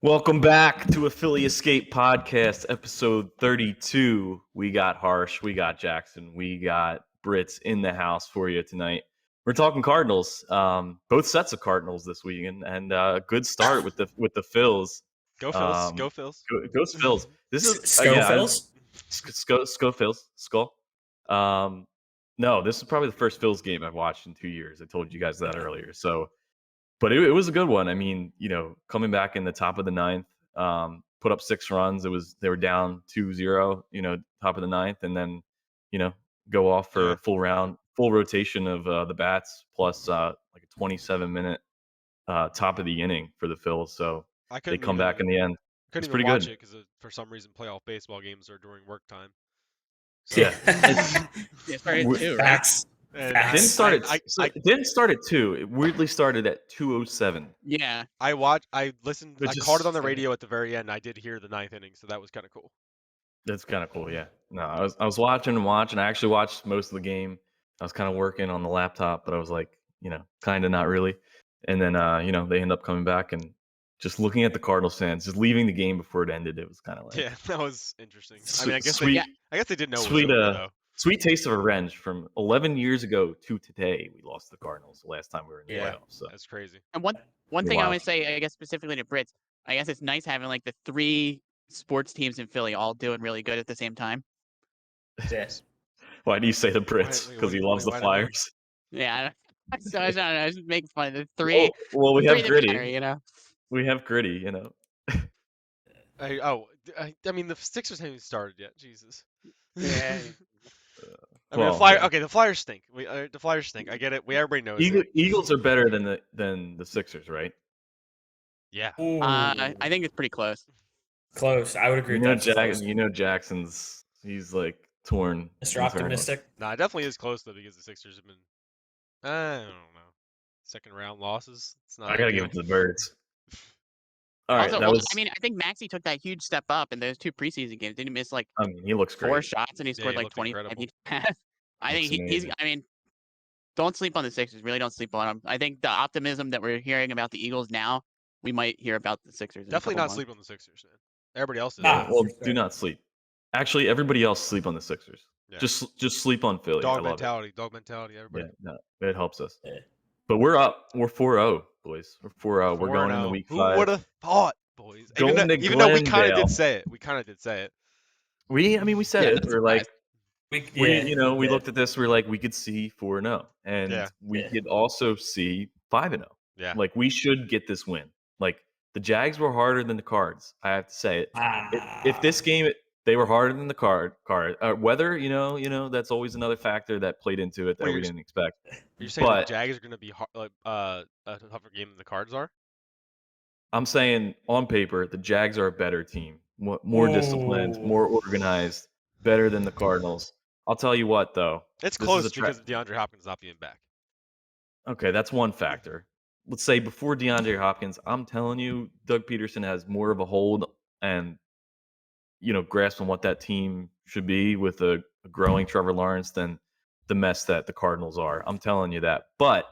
Welcome back to a Philly Escape Podcast, episode 32. We got Harsh, we got Jackson, we got Brits in the house for you tonight. We're talking Cardinals, both sets of Cardinals this week, and a good start with the Phils. Go Phils, go Phils. Go Phils. This is Schofields? Schofields, Skull. No, this is probably the first Phils game I've watched in 2 years. I told you guys that earlier. So, but it was a good one. I mean, coming back in the top of the ninth, put up 6 runs. They were down 2-0, top of the ninth, and then, go off for a full rotation of the bats plus like a 27-minute top of the inning for the Phils. So they come back in the end. Couldn't It's pretty even watch good. it because for some reason playoff baseball games are during work time. So, Yeah. It started at 2, right? Facts. And It didn't start at I it didn't start at 2. It weirdly started at 2:07. Yeah. I listened. Which I is caught it on the scary. radio at the very end. I did hear the 9th inning, so that was kind of cool. That's kind of cool, yeah. No, I was watching. I actually watched most of the game. I was kind of working on the laptop, but I was like, kind of not really. And then, they end up coming back and just looking at the Cardinals fans, just leaving the game before it ended. It was kind of like, Yeah, that was interesting. I Sweet- mean, I guess sweet- they did know sweet, it was over, though. sweet taste of revenge from 11 years ago to today. We lost the Cardinals the last time we were in the Yeah. playoffs. So That's crazy. And one thing I Wow. want to say, I guess specifically to Brits, I guess it's nice having like the 3 sports teams in Philly all doing really good at the same time. Yes. why do you say the Brits? Wait, Because he wait, loves the why do you- Flyers. Yeah. So I don't know. I was just making fun of the 3. Well, we three have that Gritty. matter, We have Gritty. I mean, the Sixers haven't even started yet. Jesus. Yeah. I mean, the Flyers stink. The Flyers stink. I get it. Everybody knows it. Eagles are better than the Sixers, right? Yeah. Ooh, I think it's pretty close. close. I would agree with that. Close. Jackson's he's like torn. Mr. Optimistic. No, it definitely is close though because the Sixers have been, I don't know, second round losses. It's not. I gotta give it to the Birds. All right, Also, that was. I mean, I think Maxey took that huge step up in those 2 preseason games. Didn't he miss like I mean, he looks 4 great. shots and he scored he like looked 25 incredible. each pass. I think Looks he's. amazing. I mean, don't sleep on the Sixers. Really, don't sleep on them. I think the optimism that we're hearing about the Eagles now, we might hear about the Sixers. in a Definitely couple not months. sleep on the Sixers, man. Everybody else is. Nah. Well, for sure. do not sleep. Actually, everybody else sleep on the Sixers. Yeah. Just sleep on Philly. I Dog love mentality. it. Everybody. Yeah, no, it helps us. Yeah. But we're up. We're 4-0, boys. We're 4-0. We're going 4-0. into week Who 5. would have thought, boys? Going to Even though we kind of Glendale. did say it. We kind of did say it. We said Yeah, it. that's We're like, we yeah. looked at this. We're like, we could see 4-0, and Yeah. we Yeah. could also see 5-0. Yeah. Like, we should get this win. Like, the Jags were harder than the Cards. I have to say it. If this game, they were harder than the card. Weather, that's always another factor that played into it that Wait, we didn't expect. You're saying But- the Jags are going to be a tougher game than the Cards are? I'm saying on paper, the Jags are a better team, more disciplined, Ooh. more organized, better than the Cardinals. I'll tell you what, though. It's This is close a tra- because of DeAndre Hopkins not being back. Okay, that's one factor. Let's say before DeAndre Hopkins, I'm telling you, Doug Peterson has more of a hold and grasp on what that team should be with a growing Trevor Lawrence than the mess that the Cardinals are. I'm telling you that. But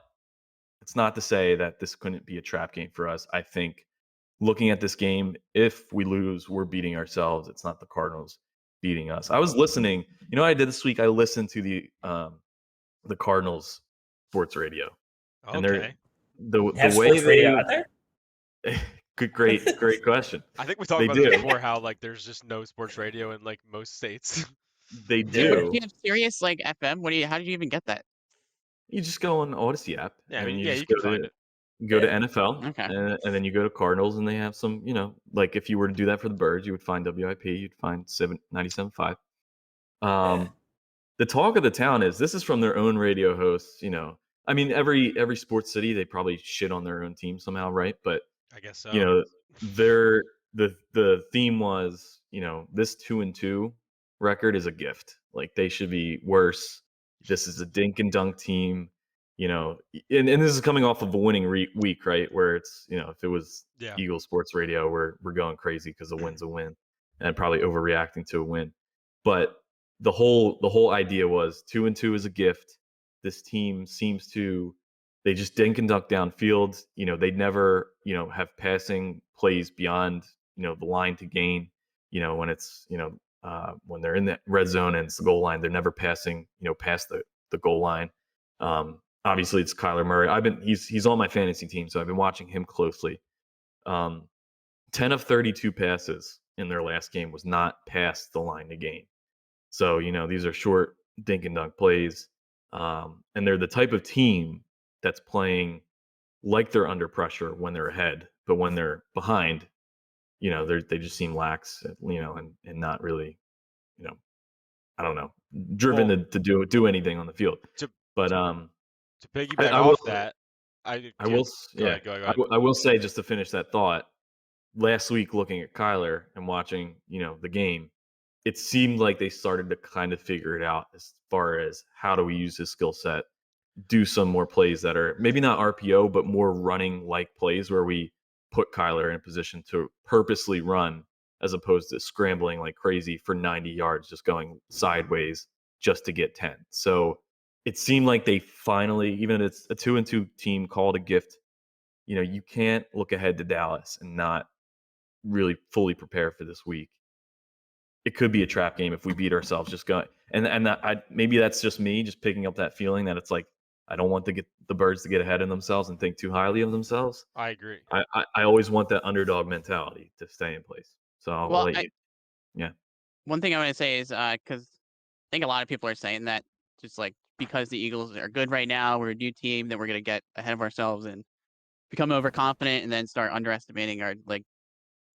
it's not to say that this couldn't be a trap game for us. I think looking at this game, if we lose, we're beating ourselves. It's not the Cardinals beating us. I was listening. You know what I did this week? I listened to the Cardinals sports radio. And Okay. The Have way sports radio they out there? great question. I think we talked They about this do. before, how like there's just no sports radio in like most states. They Yeah. do. Do you have Sirius like FM? How did you even get that? You just go on Odyssey app. Yeah, I mean, you just can go find to, it. Go to Yeah. NFL, Okay. and then you go to Cardinals, and they have some, like if you were to do that for the Birds, you would find WIP, you'd find 97.5. Yeah. The talk of the town is this is from their own radio hosts. I mean, every sports city they probably shit on their own team somehow, right? But I guess so. the theme was, this 2-2 record is a gift. Like they should be worse. This is a dink and dunk team, and this is coming off of a winning week, right? Where it's, if it was Yeah. Eagle Sports Radio, we're going crazy because a win's a win, and probably overreacting to a win. But the whole idea was 2-2 is a gift. This team seems to They just dink and dunk downfield. They never, have passing plays beyond, the line to gain. When it's, when they're in the red zone and it's the goal line, they're never passing, past the goal line. Obviously, it's Kyler Murray. He's on my fantasy team, so I've been watching him closely. 10 of 32 passes in their last game was not past the line to gain. So, these are short dink and dunk plays. And they're the type of team that's playing like they're under pressure when they're ahead, but when they're behind, they just seem lax, and not really, I don't know, driven to do anything on the field. But to piggyback I off will, that, I will say, just to finish that thought, last week looking at Kyler and watching, the game, it seemed like they started to kind of figure it out as far as how do we use his skill set, do some more plays that are maybe not RPO, but more running like plays where we put Kyler in a position to purposely run as opposed to scrambling like crazy for 90 yards, just going sideways just to get 10. So it seemed like they finally, even if it's a 2-2 team, called a gift. You can't look ahead to Dallas and not really fully prepare for this week. It could be a trap game if we beat ourselves just going. And maybe that's just me just picking up that feeling that it's like, I don't want the birds to get ahead of themselves and think too highly of themselves. I agree. I always want that underdog mentality to stay in place. So I'll let you. Yeah. One thing I want to say is because I think a lot of people are saying that just like because the Eagles are good right now, we're a new team, that we're going to get ahead of ourselves and become overconfident and then start underestimating our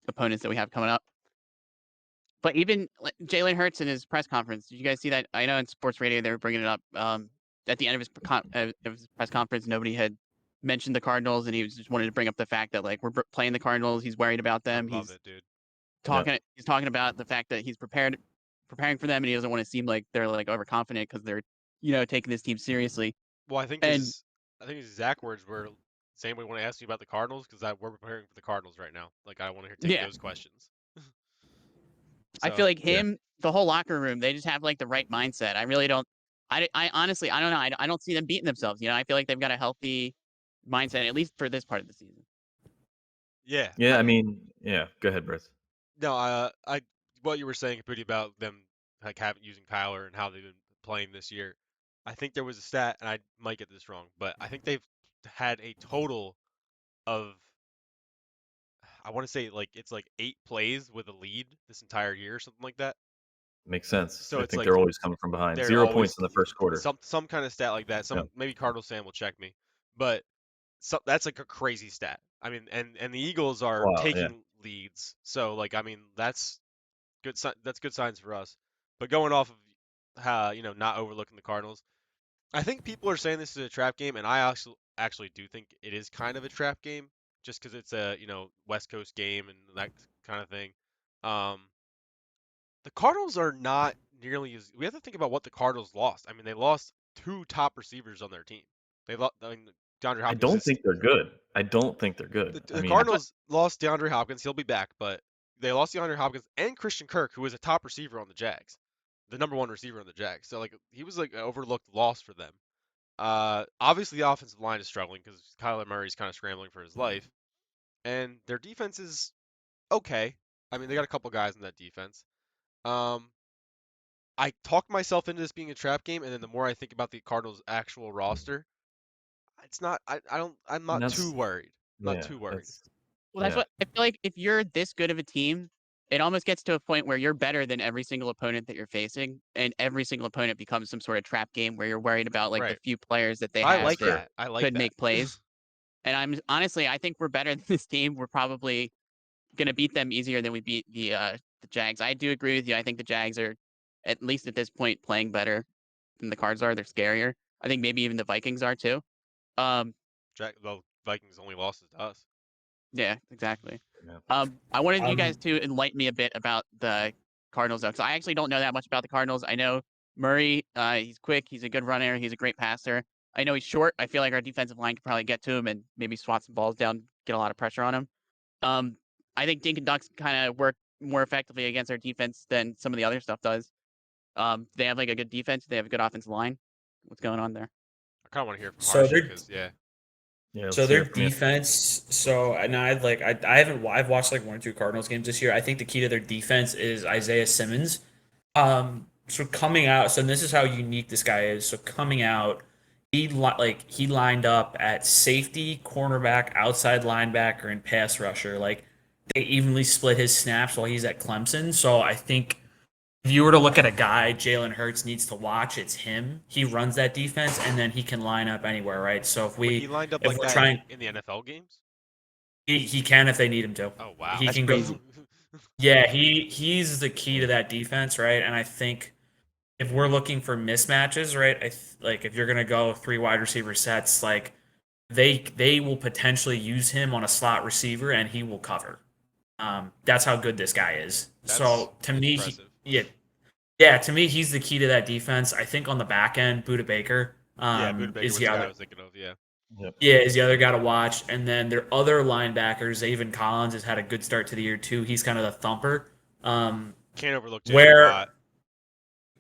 opponents that we have coming up. But even Jalen Hurts in his press conference, did you guys see that? I know in sports radio they were bringing it up. At the end of his press conference, nobody had mentioned the Cardinals, and he just wanted to bring up the fact that we're playing the Cardinals. He's worried about them. I love it, dude. He's talking about the fact that he's preparing for them, and he doesn't want to seem like they're overconfident because they're taking this team seriously. Well, I think his exact words were, "Same way when I asked you about the Cardinals, because we're preparing for the Cardinals right now. Like I want to take those questions." I feel like the whole locker room, they just have the right mindset. I really don't. I honestly, I don't know. I don't see them beating themselves. I feel like they've got a healthy mindset, at least for this part of the season. Yeah. Yeah. I mean, yeah. Go ahead, Bruce. No, what you were saying, Caputi, about them using Kyler and how they've been playing this year. I think there was a stat, and I might get this wrong, but I think they've had a total of, I want to say it's 8 plays with a lead this entire year or something like that. Makes sense. So I it's think they're always coming from behind. they're 0 always- points in the first quarter. Some kind of stat like that. Maybe Cardinals fan will check me, but that's a crazy stat. I mean, and the Eagles are taking leads, so I mean that's good. That's good signs for us. But going off of how not overlooking the Cardinals, I think people are saying this is a trap game, and I actually do think it is kind of a trap game, just because it's a West Coast game and that kind of thing. The Cardinals are not nearly as. We have to think about what the Cardinals lost. I mean, they lost 2 top receivers on their team. They lost. I mean, DeAndre Hopkins. I don't think they're good. I don't think they're good. The Cardinals lost DeAndre Hopkins. He'll be back, but they lost DeAndre Hopkins and Christian Kirk, who was a top receiver on the Jags, the number 1 receiver on the Jags. So he was an overlooked loss for them. Obviously the offensive line is struggling because Kyler Murray's kind of scrambling for his life, and their defense is okay. I mean, they got a couple guys in that defense. I talked myself into this being a trap game, and then the more I think about the Cardinals' actual roster, it's not. I'm not too worried. Not too worried. Well, that's what I feel like. If you're this good of a team, it almost gets to a point where you're better than every single opponent that you're facing, and every single opponent becomes some sort of trap game where you're worried about the few players that they have could make plays. And I think we're better than this team. We're probably gonna beat them easier than we beat the Jags. I do agree with you. I think the Jags are, at least at this point, playing better than the Cards are. They're scarier. I think maybe even the Vikings are too. The Vikings only losses to us. Yeah, exactly. Yeah. I wanted you guys to enlighten me a bit about the Cardinals, though, because I actually don't know that much about the Cardinals. I know Murray, he's quick, he's a good runner, he's a great passer. I know he's short. I feel like our defensive line could probably get to him and maybe swat some balls down, get a lot of pressure on him. I think dink and dunks kind of work more effectively against our defense than some of the other stuff does. They have a good defense. They have a good offensive line. What's going on there? I kind of want to hear from Harsha because Yeah, let's So hear their it from you. defense. So and I've watched like 1 or 2 Cardinals games this year. I think the key to their defense is Isaiah Simmons. So coming out, so this is how unique this guy is. So coming out, he lined up at safety, cornerback, outside linebacker, and pass rusher. Like they evenly split his snaps while he's at Clemson. So I think if you were to look at a guy Jalen Hurts needs to watch, it's him. He runs that defense, and then he can line up anywhere, right? So Wait, he lined up if like we're that trying, in the NFL games? he can if they need him to. Oh wow, He That's can crazy. go. Yeah, he's the key to that defense, right? And I think if we're looking for mismatches, right? Like if you're gonna go 3 wide receiver sets, like they will potentially use him on a slot receiver, and he will cover. That's how good this guy is. That's So to me, impressive. yeah, to me, he's the key to that defense. I think on the back end, Buda Baker, Yeah, Buda Baker is was the the guy I other. was thinking of. Yeah. Yep. Yeah, is the other guy to watch. And then their other linebackers, Zaven Collins has had a good start to the year too. He's kind of the thumper. Can't overlook J.J. Where Watt.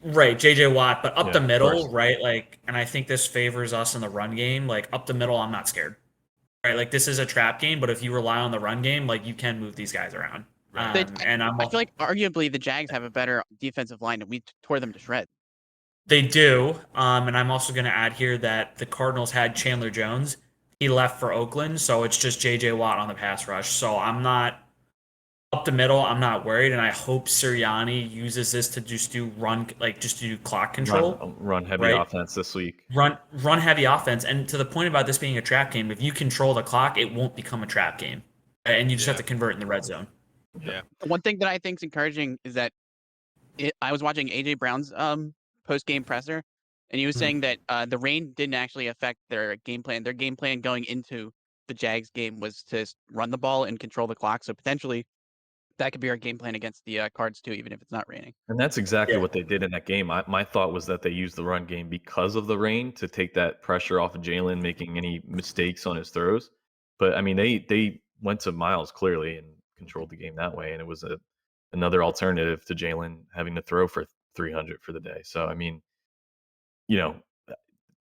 Right, JJ Watt, but up Yeah, the of middle, course. right? Like, and I think this favors us in the run game. Like up the middle, I'm not scared. Right, like this is a trap game, but if you rely on the run game, like you can move these guys around. Right. And I feel like arguably the Jags have a better defensive line, and we tore them to shreds. They do. And I'm also going to add here that the Cardinals had Chandler Jones. He left for Oakland, so it's just JJ Watt on the pass rush. So I'm not up the middle. I'm not worried, and I hope Sirianni uses this to just do clock control. Run heavy right? offense this week. Run heavy offense. And to the point about this being a trap game, if you control the clock, it won't become a trap game. And you just have to convert in the red zone. Yeah. One thing that I think is encouraging is that I was watching AJ Brown's post game presser, and he was saying that the rain didn't actually affect their game plan. Their game plan going into the Jags game was to run the ball and control the clock. So potentially that could be our game plan against the Cards too, even if it's not raining. And that's exactly what they did in that game. My thought was that they used the run game because of the rain to take that pressure off of Jalen making any mistakes on his throws. But I mean, they went to Miles clearly and controlled the game that way, and it was another alternative to Jalen having to throw for 300 for the day. So I mean, you know,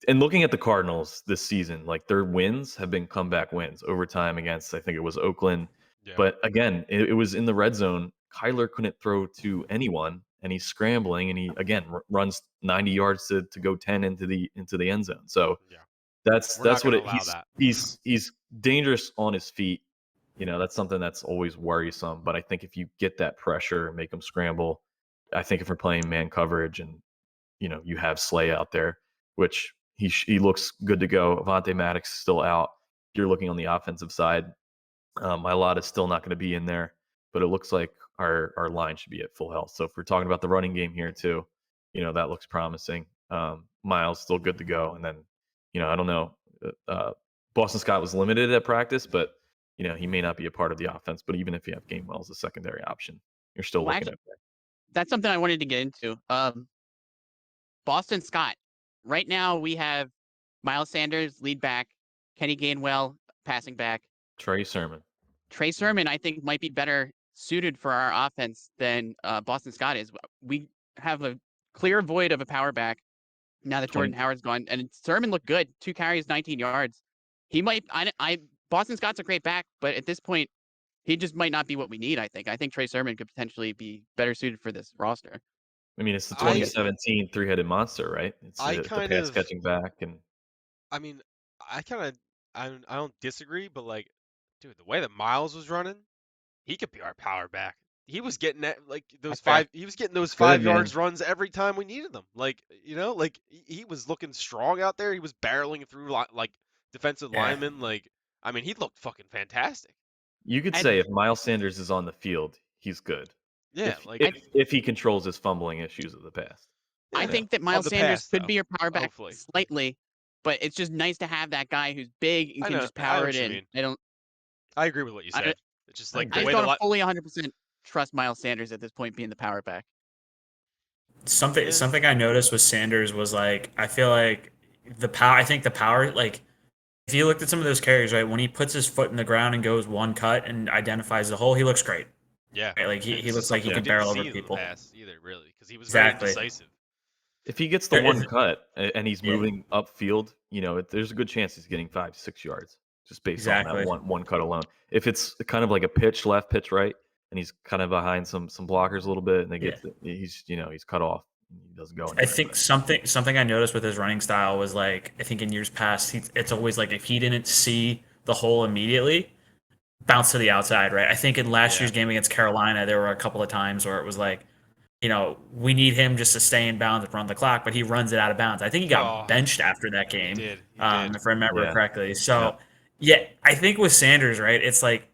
and looking at the Cardinals this season, like their wins have been comeback wins, overtime against I think it was Oakland. Yeah. But again, it was in the red zone. Kyler couldn't throw to anyone, and he's scrambling, and he again runs 90 yards to go 10 into the end zone. So Yeah. that's We're not what gonna allow that. he's dangerous on his feet. You know, that's something that's always worrisome. But I think if you get that pressure and make him scramble, I think if we're playing man coverage and you have Slay out there, which he looks good to go. Avonte Maddox still out. You're looking on the offensive side. Mylott is still not going to be in there, but it looks like our line should be at full health. So if we're talking about the running game here too, that looks promising. Miles still good to go, and then I don't know. Boston Scott was limited at practice, but he may not be a part of the offense. But even if you have Gainwell as a secondary option, you're still looking at that. That's something I wanted to get into. Boston Scott. Right now we have Miles Sanders lead back, Kenny Gainwell passing back. Trey Sermon, I think, might be better suited for our offense than Boston Scott is. We have a clear void of a power back now that Jordan Howard's gone, and Sermon looked good. 2 carries, 19 yards. He might. Boston Scott's a great back, but at this point, he just might not be what we need. I think Trey Sermon could potentially be better suited for this roster. I mean, it's the 2017 three-headed monster, right? It's the pass catching back, and I mean, I don't disagree, but like, dude, the way that Miles was running, he could be our power back. He was getting those 5 yards runs every time we needed them. Like, he was looking strong out there. He was barreling through like defensive linemen. Like, I mean, he looked fucking fantastic. You could say if Miles Sanders is on the field, he's good. Yeah, if he controls his fumbling issues of the past. I think that Miles Sanders could be your power back slightly, but it's just nice to have that guy who's big and can just power it in. I agree with what you said. It's just like I don't fully 100% trust Miles Sanders at this point being the power back. Something I noticed with Sanders was like I feel like the power. I think the power, like if you looked at some of those carries, right, when he puts his foot in the ground and goes one cut and identifies the hole, he looks great. Yeah, right? Like he looks like he can barrel over people. Either really, because he was very decisive. If he gets the one cut and he's moving upfield, there's a good chance he's getting 5 to 6 yards. just based on that one cut alone. If it's kind of like a pitch left, pitch right, and he's kind of behind some blockers a little bit, and they get he's cut off. He doesn't go anywhere. I think something I noticed with his running style was like, I think in years past, it's always like if he didn't see the hole immediately, bounce to the outside, right? I think in last year's game against Carolina, there were a couple of times where it was like, we need him just to stay in bounds and run the clock, but he runs it out of bounds. I think he got benched after that game, He did. if I remember correctly. So, I think with Sanders, right, it's like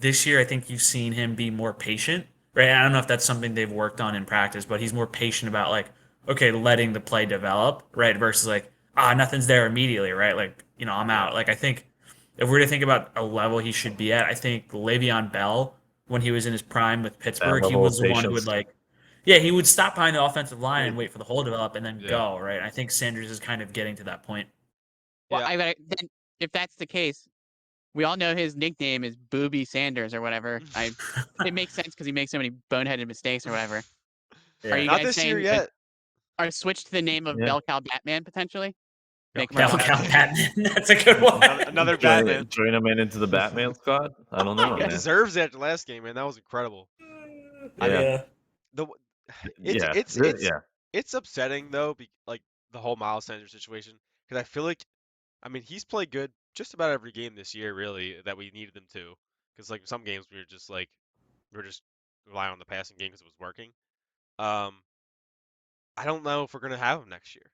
this year I think you've seen him be more patient, right? I don't know if that's something they've worked on in practice, but he's more patient about like, okay, letting the play develop, right, versus like, nothing's there immediately, right? Like, I'm out. Like, I think if we're to think about a level he should be at, I think Le'Veon Bell, when he was in his prime with Pittsburgh, he was the one who would like, he would stop behind the offensive line and wait for the hole to develop and then go, right? I think Sanders is kind of getting to that point. Well, then if that's the case, we all know his nickname is Booby Sanders or whatever. It makes sense because he makes so many boneheaded mistakes or whatever. Yeah. Are you Not guys this saying year yet. Or switch to the name of Bell Cow Batman potentially? Bell Cow Batman. That's a good one. Another Batman. Join him into the Batman squad. I don't know. He deserves it after last game, man. That was incredible. It's upsetting though, like the whole Miles Sanders situation, because I feel like, I mean, he's played good just about every game this year, really, that we needed him to. Because like some games we were just relying on the passing game because it was working. I don't know if we're gonna have him next year.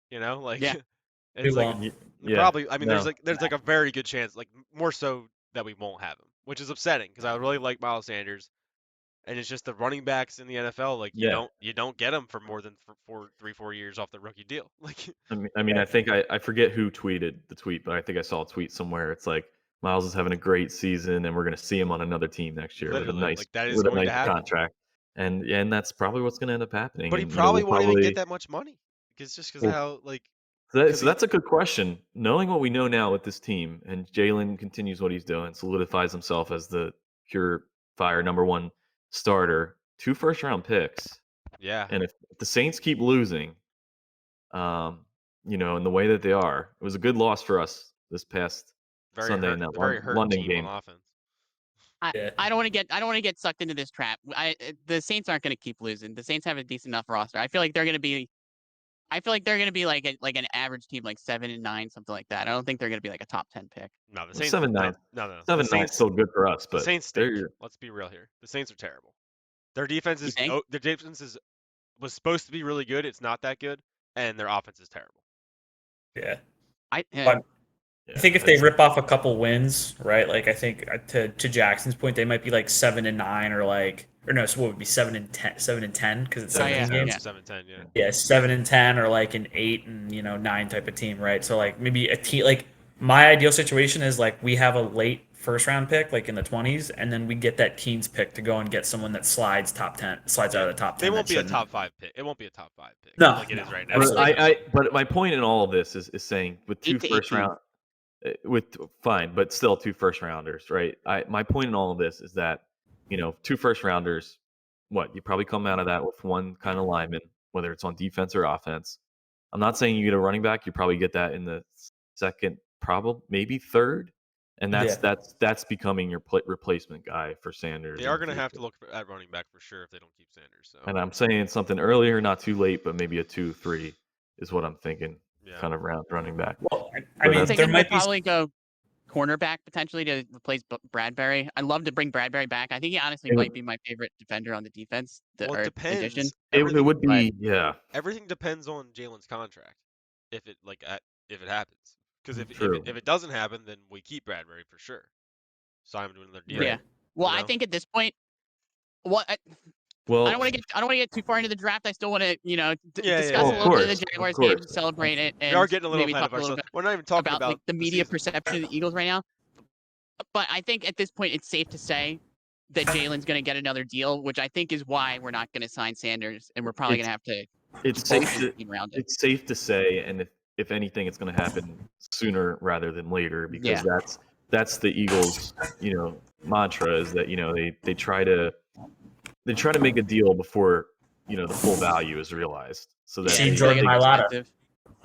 It's like probably. I mean, there's like a very good chance, like more so that we won't have him, which is upsetting because I really like Miles Sanders. And it's just the running backs in the NFL, like you don't get them for more than 4 years off the rookie deal. Like, I mean, I think I forget who tweeted the tweet, but I think I saw a tweet somewhere. It's like Miles is having a great season, and we're going to see him on another team next year with a nice contract. And that's probably what's going to end up happening. But he probably won't even get that much money, because how like. So that's a good question. Knowing what we know now with this team, and Jalen continues what he's doing, solidifies himself as the pure fire number one starter, 2 first-round picks. Yeah. And if the Saints keep losing, in the way that they are, it was a good loss for us this past Sunday in that London game. On offense. I don't want to get sucked into this trap. The Saints aren't going to keep losing. The Saints have a decent enough roster. I feel like they're going to be like an average team, like 7-9, something like that. I don't think they're going to be like a top 10 pick. No, the Saints 7-9. No. 7-9 is still good for us, but the Saints stink. Let's be real here. The Saints are terrible. Their defense was supposed to be really good. It's not that good, and their offense is terrible. Yeah. I think if they rip off a couple wins, right? Like I think to Jackson's point, they might be like 7-9 or like. Or no, so what would be 7-10 because it's 17 games. 7-10, yeah. Yeah, 7-10 or like an 8-9 type of team, right? So like maybe a team like my ideal situation is like we have a late first round pick, like in the 20s, and then we get that teens pick to go and get someone that slides out of the top 10. They won't be a top 5 pick. It won't be a top 5 pick. No, like it is right now. But my point in all of this is saying with 2 first round, but still 2 first rounders, right? My point in all of this is that 2 first rounders, you probably come out of that with one kind of lineman, whether it's on defense or offense. I'm not saying you get a running back. You probably get that in the second, probably maybe third, and that's becoming your replacement guy for Sanders. They are going to have to look at running back for sure if they don't keep Sanders. So. And I'm saying something earlier, not too late, but maybe a 2-3 is what I'm thinking. Kind of round running back. Well, I mean, there might probably go cornerback potentially to replace Bradbury. I'd love to bring Bradbury back. I think he honestly might be my favorite defender on the defense. It depends. It would be, Everything depends on Jalen's contract. If it happens, because if it doesn't happen, then we keep Bradbury for sure. Sign him to another deal. Yeah. Well, I think at this point, I don't want to get too far into the draft. I still want to, discuss a little bit of the Jaguars game, celebrate it, and we are getting a little maybe ahead talk of a little ourselves. We're not even talking about like the media perception of the Eagles right now. But I think at this point, it's safe to say that Jalen's going to get another deal, which I think is why we're not going to sign Sanders, and we're probably going to have to. It's safe to say, and if anything, it's going to happen sooner rather than later, because that's the Eagles, mantra is that they try to make a deal before the full value is realized. So that Jordan Mailata.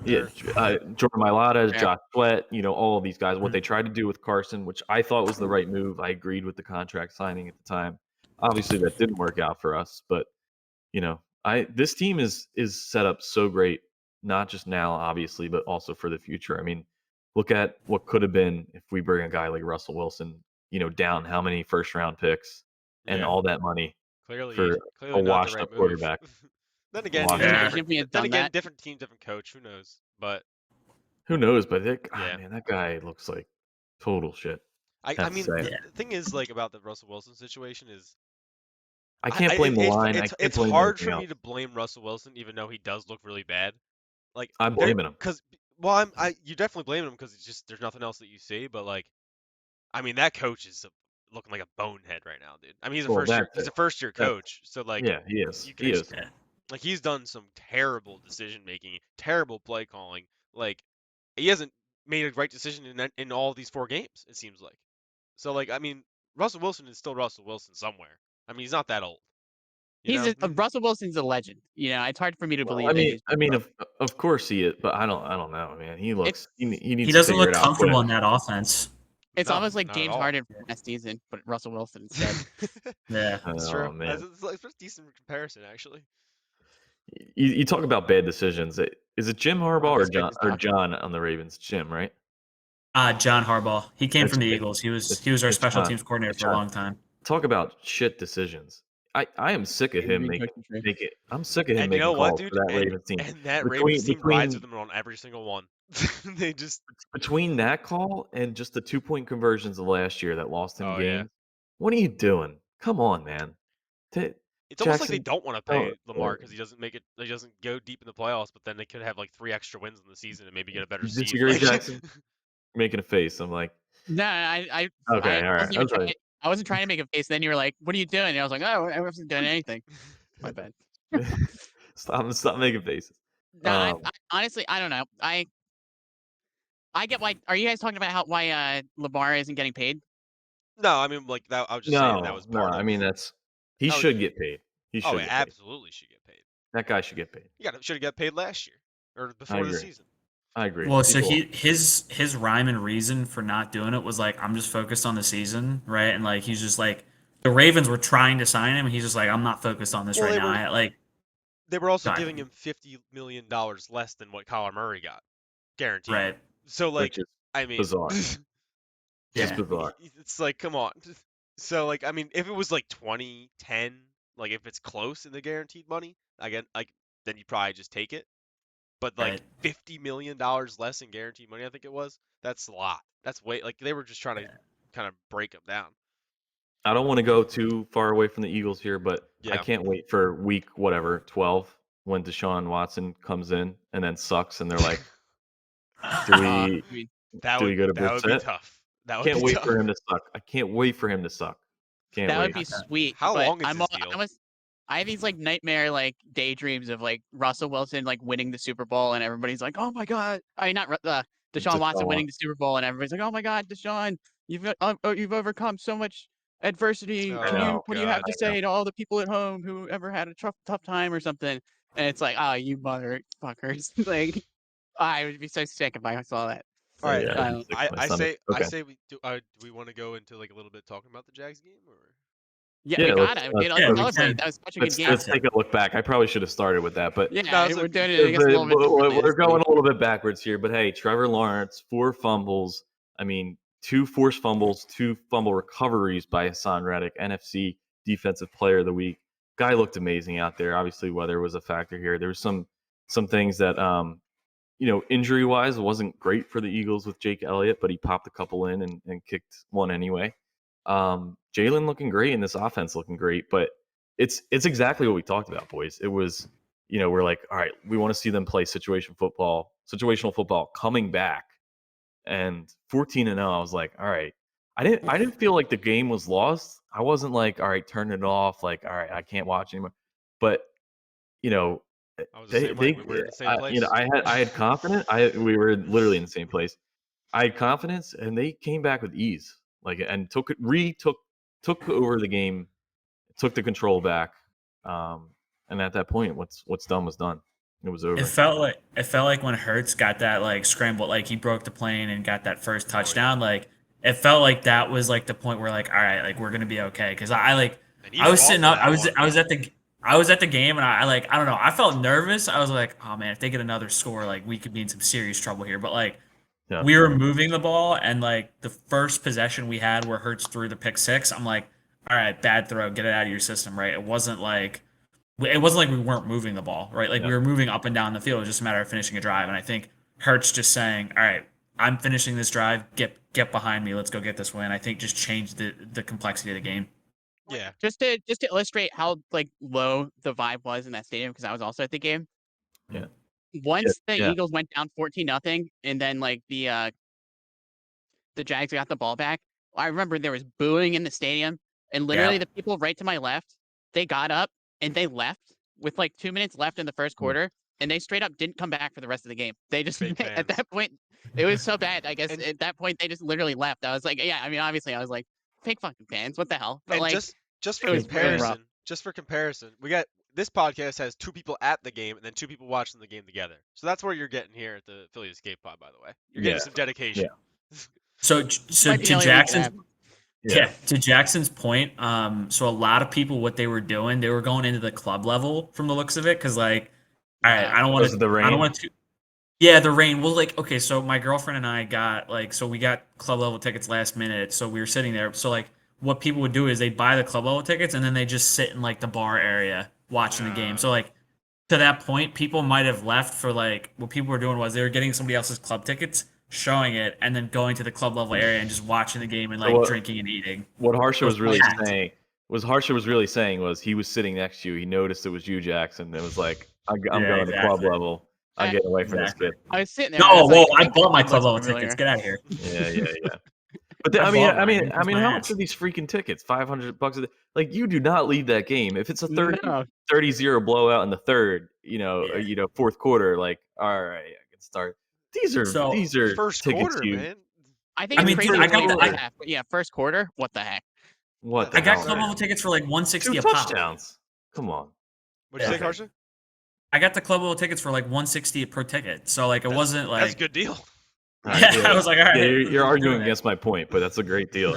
Yeah, Sure. Jordan Mailata, Yeah. Josh Sweat, all of these guys. What they tried to do with Carson, which I thought was the right move. I agreed with the contract signing at the time. Obviously, that didn't work out for us, but this team is set up so great, not just now, obviously, but also for the future. I mean, look at what could have been if we bring a guy like Russell Wilson, down how many first round picks and Yeah. all that money Clearly for a not the washed right up move. quarterback. Then again, Washed Yeah. Imagine if we had done that. different team, different coach. Who knows? But Who knows? But Yeah. man, that guy looks like total shit. I Have to mean, say. the thing is, like, about the Russell Wilson situation is I can't blame the line. I can't it's blame hard anything for me else. to blame Russell Wilson, even though he does look really bad. Like, I'm blaming him. well, you definitely blame him because it's just there's nothing else that you see. But like, I mean, that coach is looking like a bonehead right now, dude. I mean, he's a first year coach, so like, Yeah, he is. you can He is. like he's done some terrible decision making, terrible play calling. Like, he hasn't made a right decision in all these 4 games. It seems like. So like, I mean, Russell Wilson is still Russell Wilson somewhere. I mean, he's not that old. Russell Wilson's a legend. It's hard for me to believe I that mean, he's. of course he is, but I don't know, man. He looks. He needs He to doesn't figure look it out comfortable quick. in that offense. It's No, almost like not at James all. Harden from last season, but Russell Wilson instead. Yeah. That's Oh, true. man. It's a decent comparison, actually. You talk about bad decisions. Is it Jim Harbaugh That's good to talk. John on the Ravens? Jim, right? John Harbaugh. He came That's from the great. Eagles. He was our It's special John. teams coordinator It's for a John. long time. Talk about shit decisions. I am sick of him making it. I'm sick of him And you making know what, calls dude? for that Ravens team. And that Ravens team rides with him on every single one. They just Between that call and just the 2-point conversions of last year that lost him Oh, yeah. games, what are you doing? Come on, man. It's almost like they Jackson, don't want to pay oh, Lamar because he doesn't make it. He doesn't go deep in the playoffs. But then they could have like 3 extra wins in the season and maybe get a better You seed. disagree, Like, Jackson? Making a face. I'm like, No, I okay, all right. I wasn't trying to make a face. Then you were like, "What are you doing?" And I was like, "Oh, I wasn't doing anything." My bad. Stop making faces. No, I honestly, I don't know. I get why. Are you guys talking about why Lamar isn't getting paid? No, I mean like that. I was just saying that was part of. I mean he should get paid. He should. Oh, get absolutely should get paid. That guy should get paid. Should have got paid last year or before the agree. season. I agree. Well, so his rhyme and reason for not doing it was like, I'm just focused on the season, right? And like he's just like, the Ravens were trying to sign him, and he's just like, I'm not focused on this right now. They were also Got it. giving him $50 million less than what Kyler Murray got, guaranteed. Right. So like, Which is I mean, bizarre. Yeah. Just bizarre. it's like, come on. So like, I mean, if it was like 20, 10, like if it's close in the guaranteed money, again, like then you probably just take it. But like Right. $50 million less in guaranteed money, I think it was. That's a lot. That's way like they were just trying to kind of break them down. I don't want to go too far away from the Eagles here, but I can't wait for week 12 when DeSean Watson comes in and then sucks, and they're like, "Do we go to that would be tough. That would Can't be wait tough. for him to suck. I can't wait for him to suck. Can't That wait. would be sweet. How but long is his deal? I have these like nightmare like daydreams of like Russell Wilson like winning the Super Bowl and everybody's like, "Oh my god!" I mean, not Deshaun Watson winning the Super Bowl and everybody's like, "Oh my god, Deshaun, you've overcome so much adversity. What do you have to say to all the people at home who ever had a tough time or something?" And it's like, "Oh, you motherfuckers!" Like, I would be so sick if I saw that. All right, I say we do we want to go into like a little bit talking about the Jags game or? Yeah, we got it. That was such a good game. Let's take a look back. I probably should have started with that, but we're doing it. I guess a little bit. We're going a little bit backwards here, but hey, Trevor Lawrence, 4 fumbles. I mean, 2 forced fumbles, 2 fumble recoveries by Hassan Reddick, NFC Defensive Player of the Week. Guy looked amazing out there. Obviously, weather was a factor here. There was some things that injury wise, it wasn't great for the Eagles with Jake Elliott, but he popped a couple in and kicked one anyway. Jalen looking great and this offense looking great, but it's exactly what we talked about, boys. It was, we're like, all right, we want to see them play situational football coming back. And 14-0, I was like, all right. I didn't feel like the game was lost. I wasn't like, all right, turn it off. Like, all right, I can't watch anymore. But we were in the same place. I had confidence. We were literally in the same place. I had confidence, and they came back with ease, and took over the game, took the control back, and at that point, what's done was done. It was over. It felt like when Hurts got that like scramble, like he broke the plane and got that first touchdown. Like it felt like that was like the point where like, all right, like we're gonna be okay. Because I was sitting up, I was at the game and I don't know, I felt nervous. I was like, oh man, if they get another score, like we could be in some serious trouble here. But like we were moving the ball, and like the first possession we had where Hurts threw the pick six, I'm like, all right, bad throw, get it out of your system, right? It wasn't like we weren't moving the ball, right? Like we were moving up and down the field. It was just a matter of finishing a drive. And I think Hurts just saying, all right, I'm finishing this drive. Get behind me. Let's go get this win. I think just changed the complexity of the game. Yeah. Just to illustrate how like low the vibe was in that stadium, because I was also at the game. Yeah. Once the Eagles went down 14-0, and then like the Jags got the ball back, I remember there was booing in the stadium, and literally the people right to my left, they got up and they left with like 2 minutes left in the first quarter, and they straight up didn't come back for the rest of the game. They just at that point, it was so bad. I guess at that point they just literally left. I was like, yeah, I mean, obviously I was like, fake fucking fans, what the hell? But like, just for comparison, we got this podcast has 2 people at the game and then 2 people watching the game together. So that's what you're getting here at the Philly Escape Pod, by the way. You're getting some dedication. Yeah. So to Jackson's point, so a lot of people, what they were doing, they were going into the club level from the looks of it, because like, all right, I don't want to. Yeah, the rain. Well, like, okay, so my girlfriend and I got we got club level tickets last minute, so we were sitting there. So like, what people would do is they'd buy the club level tickets and then they just sit in like the bar area watching the game. So like, to that point, people might have left for like, what people were doing was they were getting somebody else's club tickets, showing it, and then going to the club level area and just watching the game and like drinking and eating. What Harsha was really saying was he was sitting next to you. He noticed it was you, Jackson. It was like, I'm going to club level. I'm getting away from this kid. I was sitting there. I bought my club level tickets. Get out of here. Yeah. But I mean, how much are these freaking tickets? $500 like, you do not leave that game if it's a 30-0 blowout in the third. Fourth quarter. Like, all right, I can start. These are first tickets quarter, man. I think it's crazy. First quarter. What the heck? What? I got club level tickets for like $160 a pop. Touchdowns. Come on. What'd you say, Harsha? I got the club level tickets for like $160 per ticket. So like, it wasn't like that's a good deal. I was like, all right. Yeah, you're arguing against my point, but that's a great deal.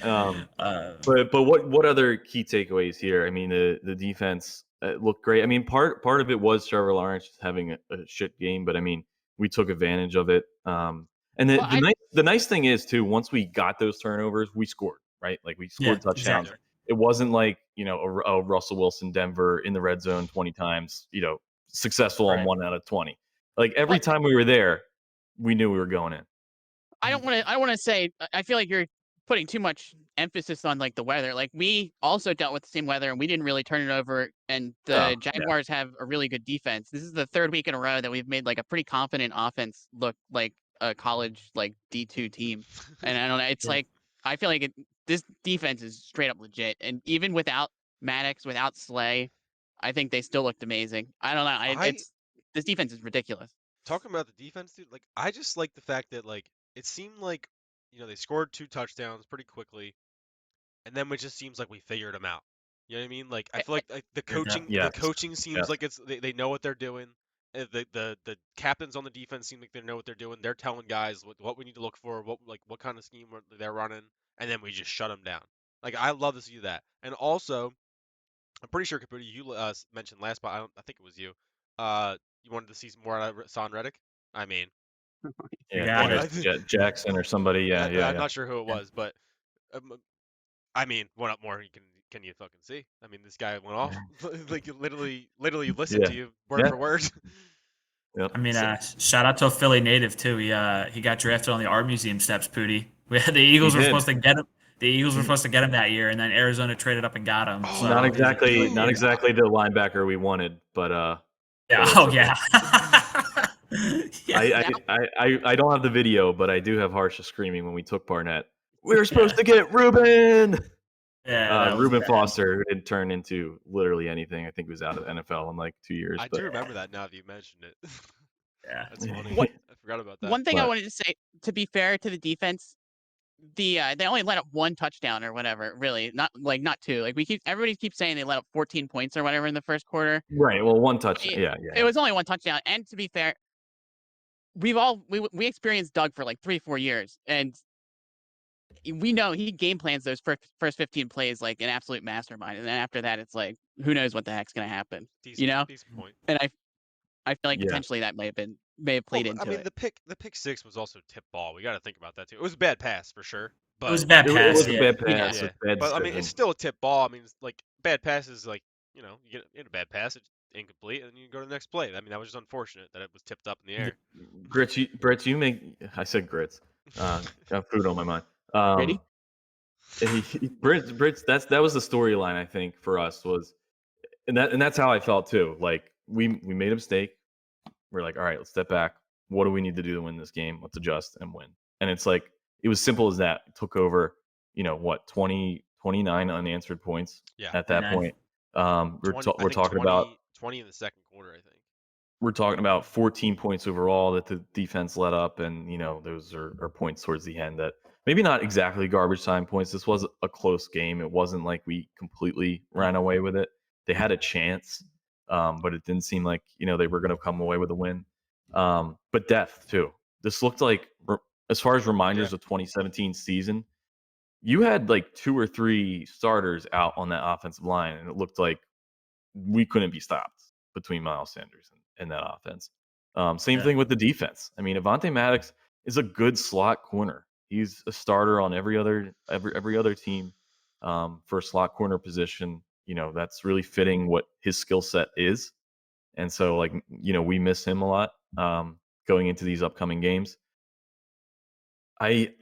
But what other key takeaways here? I mean, the defense looked great. I mean, part of it was Trevor Lawrence having a shit game, but I mean, we took advantage of it. And the nice thing is too, once we got those turnovers, we scored, right? Like we scored touchdowns. Exactly. It wasn't like, a Russell Wilson Denver in the red zone 20 times, successful on 1 out of 20. Like every time we were there, we knew we were going in. I want to say, I feel like you're putting too much emphasis on like the weather. Like we also dealt with the same weather and we didn't really turn it over. And the Jaguars have a really good defense. This is the 3rd week in a row that we've made like a pretty confident offense look like a college like D2 team. And I don't know. It's like, I feel like this defense is straight up legit. And even without Maddox, without Slay, I think they still looked amazing. I don't know. This defense is ridiculous. Talking about the defense, dude, like I just like the fact that like it seemed like they scored 2 touchdowns pretty quickly, and then it just seems like we figured them out. You know what I mean? Like I feel like the coaching seems like they know what they're doing. The captains on the defense seem like they know what they're doing. They're telling guys what we need to look for, what kind of scheme they're running, and then we just shut them down. Like I love to see that. And also, I'm pretty sure Caputi, you mentioned last spot. I think it was you. You wanted to see some more out of Son Reddick? I mean, Jackson or somebody. I'm not sure who it was, but I mean, what more can you fucking see? I mean, this guy went off. Like literally listened to you word for word. Yep. I mean, shout out to a Philly native too. He got drafted on the Art Museum steps. Pooty. The Eagles were supposed to get him. The Eagles were supposed to get him that year, and then Arizona traded up and got him. So not exactly the linebacker we wanted, but yeah. I don't have the video, but I do have Harsha screaming when we took Barnett. We were supposed to get Reuben. Yeah, Reuben Foster didn't turn into literally anything. I think he was out of the NFL in like 2 years. I do remember that now that you mentioned it. Yeah, that's funny. I forgot about that. One thing I wanted to say, to be fair to the defense, they only let up 1 touchdown or whatever. Really, not 2. Like everybody keeps saying they let up 14 points or whatever in the first quarter. Right. Well, 1 touchdown. Yeah. It was only 1 touchdown. And to be fair, we experienced Doug for like 3-4 years, and we know he game plans those first 15 plays like an absolute mastermind. And then after that, it's like, who knows what the heck's gonna happen? Decent point. And I feel like potentially that may have played into it. I mean, the pick 6 was also tip ball. We got to think about that too. It was a bad pass for sure. But it was a bad pass. It was a bad pass. Yeah. Bad but I mean, it's still a tip ball. I mean, it's like bad passes. Like you get a bad pass, it's incomplete, and you go to the next play. I mean, that was just unfortunate that it was tipped up in the air. Grits, you make. I said grits. Got food on my mind. Ready? Brits. That was the storyline I think for us was, and that's how I felt too. Like we made a mistake. We're like, all right, let's step back. What do we need to do to win this game? Let's adjust and win. And it's like it was simple as that. It took over, 29 unanswered points at that point. We're talking about 20 in the second quarter, I think. We're talking about 14 points overall that the defense let up, and those are points towards the end that maybe not exactly garbage time points. This was a close game. It wasn't like we completely ran away with it. They had a chance, but it didn't seem like they were going to come away with a win. But depth too. This looked like, as far as reminders of 2017 season, you had like 2 or 3 starters out on that offensive line, and it looked like we couldn't be stopped between Miles Sanders and that offense. Same thing with the defense. I mean, Avonte Maddox is a good slot corner. He's a starter on every other team for a slot corner position. That's really fitting what his skill set is. And so, we miss him a lot going into these upcoming games. I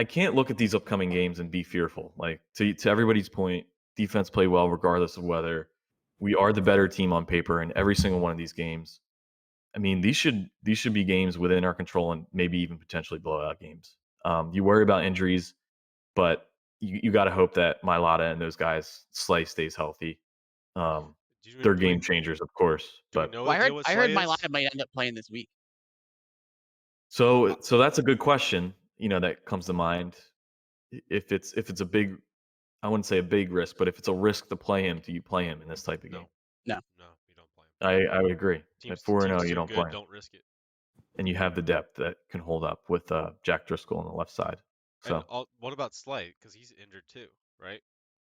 can't look at these upcoming games and be fearful. Like to everybody's point, defense play well regardless of whether we are the better team on paper in every single one of these games. I mean, these should be games within our control and maybe even potentially blowout games. You worry about injuries, but you got to hope that Mailata and those guys, Slay stays healthy. They're game changers, of course. But I heard Mailata might end up playing this week. So that's a good question. That comes to mind. If it's a big, I wouldn't say a big risk, but if it's a risk to play him, do you play him in this type of game? No, you don't play him. I would agree. At 4-0, you don't play him. Don't risk it. And you have the depth that can hold up with Jack Driscoll on the left side. So what about Slay? Because he's injured too, right?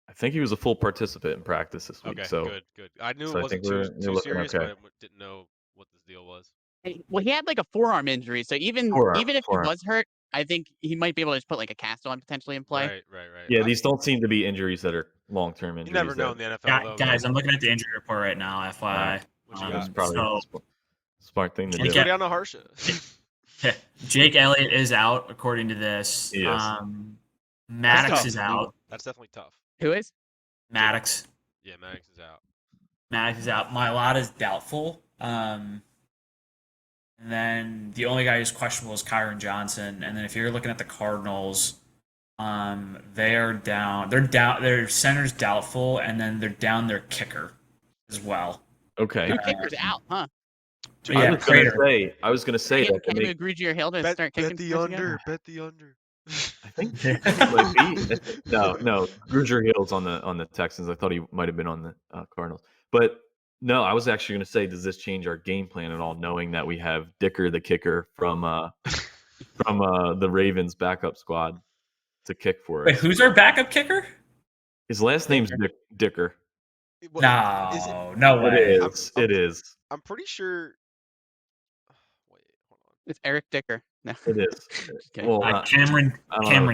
I think he was a full participant in practice this week. Okay, so good. I knew it wasn't too serious, okay. but I didn't know what this deal was. Well, he had like a forearm injury, so even if he was hurt, I think he might be able to just put like a cast on potentially and play. Right. Yeah, these don't seem to be injuries that are long-term injuries. You never know in the NFL. Guys, I'm looking at the injury report right now, FYI. That's probably a smart thing to do. Go down to Harsha. Jake Elliott is out, according to this. Maddox is out. That's definitely tough. Who is? Maddox. Yeah, Maddox is out. Mailata is doubtful. And then the only guy who's questionable is Kyron Johnson. And then if you're looking at the Cardinals, they're down. Their center's doubtful, and then they're down their kicker as well. Okay. Your kicker's out, huh? I was gonna say that. Can you Grugier Hill to start kicking? Bet the under. Bet the under. I think no. Grugier Hill's on the Texans. I thought he might have been on the Cardinals, but no. I was actually going to say, does this change our game plan at all, knowing that we have Dicker, the kicker from the Ravens backup squad, to kick for us? Wait, who's our backup kicker? His last name's Dicker. No way. It is. I'm pretty sure. Wait, hold on. It's Eric Dicker. No. It is. Okay. Well, Cameron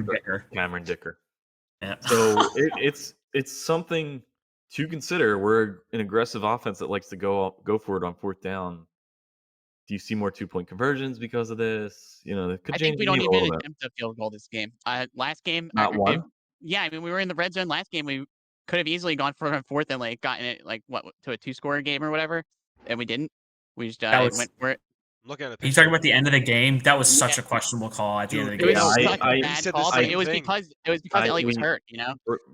Dicker. Cameron Dicker. Yeah. So it's something to consider. We're an aggressive offense that likes to go for it on fourth down. Do you see more 2-point conversions because of this? I think we don't even attempt a field goal this game. Last game, not one. Yeah, I mean, we were in the red zone last game. We could have easily gone for a fourth and gotten it to a 2-score game or whatever, and we didn't. We just went for it. Look at it. You talking about the end of the game? That was such a questionable call at the end of the game. It was such a bad call, but it was because Elliott was hurt.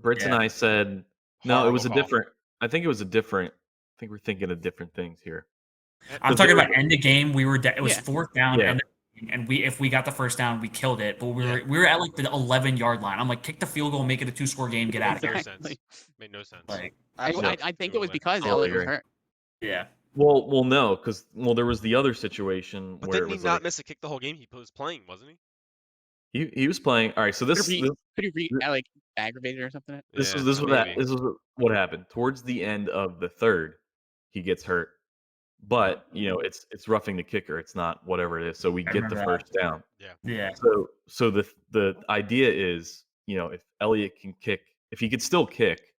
Brits and I said no. It was a different. I think it was a different. I think we're thinking of different things here. I'm talking about end of game. We were. It was fourth down. Yeah. End of and if we got the first down, we killed it. But we were at like the 11-yard line. I'm like, kick the field goal, make it a 2-score game, get out of No here. sense. Made no sense. Like, Absolutely. I think it was because Totally Elliott was agree. hurt. yeah. Well, no, because there was the other situation But where didn't it he was not like miss a kick the whole game? He was playing, wasn't he? he was playing. All right, so Could he be like aggravated or something? this Yeah, was maybe. what happened towards the end of the third. He gets hurt, but it's roughing the kicker. It's not whatever it is. So we get the remember that. first down. Yeah. So the idea is, if Elliott can kick, if he could still kick,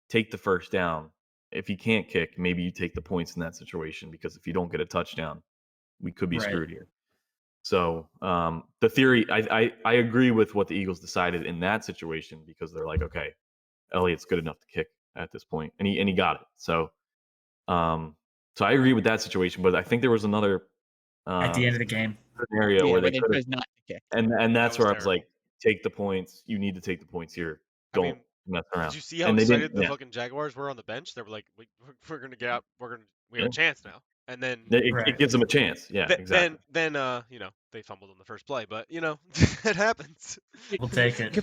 take the first down. If he can't kick, maybe you take the points in that situation, because if you don't get a touchdown, we could be Right. screwed here. So the theory, I agree with what the Eagles decided in that situation, because they're like, okay, Elliott's good enough to kick at this point, and he got it. So I agree with that situation, but I think there was another At the end of the game. scenario where they could have, chose not to kick. and that's was were I was terrible. like, take the points. You need to take the points here. I Don't mean, mess around. Did you see how And they excited didn't. the Yeah. fucking Jaguars were on the bench? They were like, we're gonna get out. We have Yeah. a chance now. And then It gives them a chance. Yeah, exactly. then they fumbled on the first play, but it happens. We'll take it.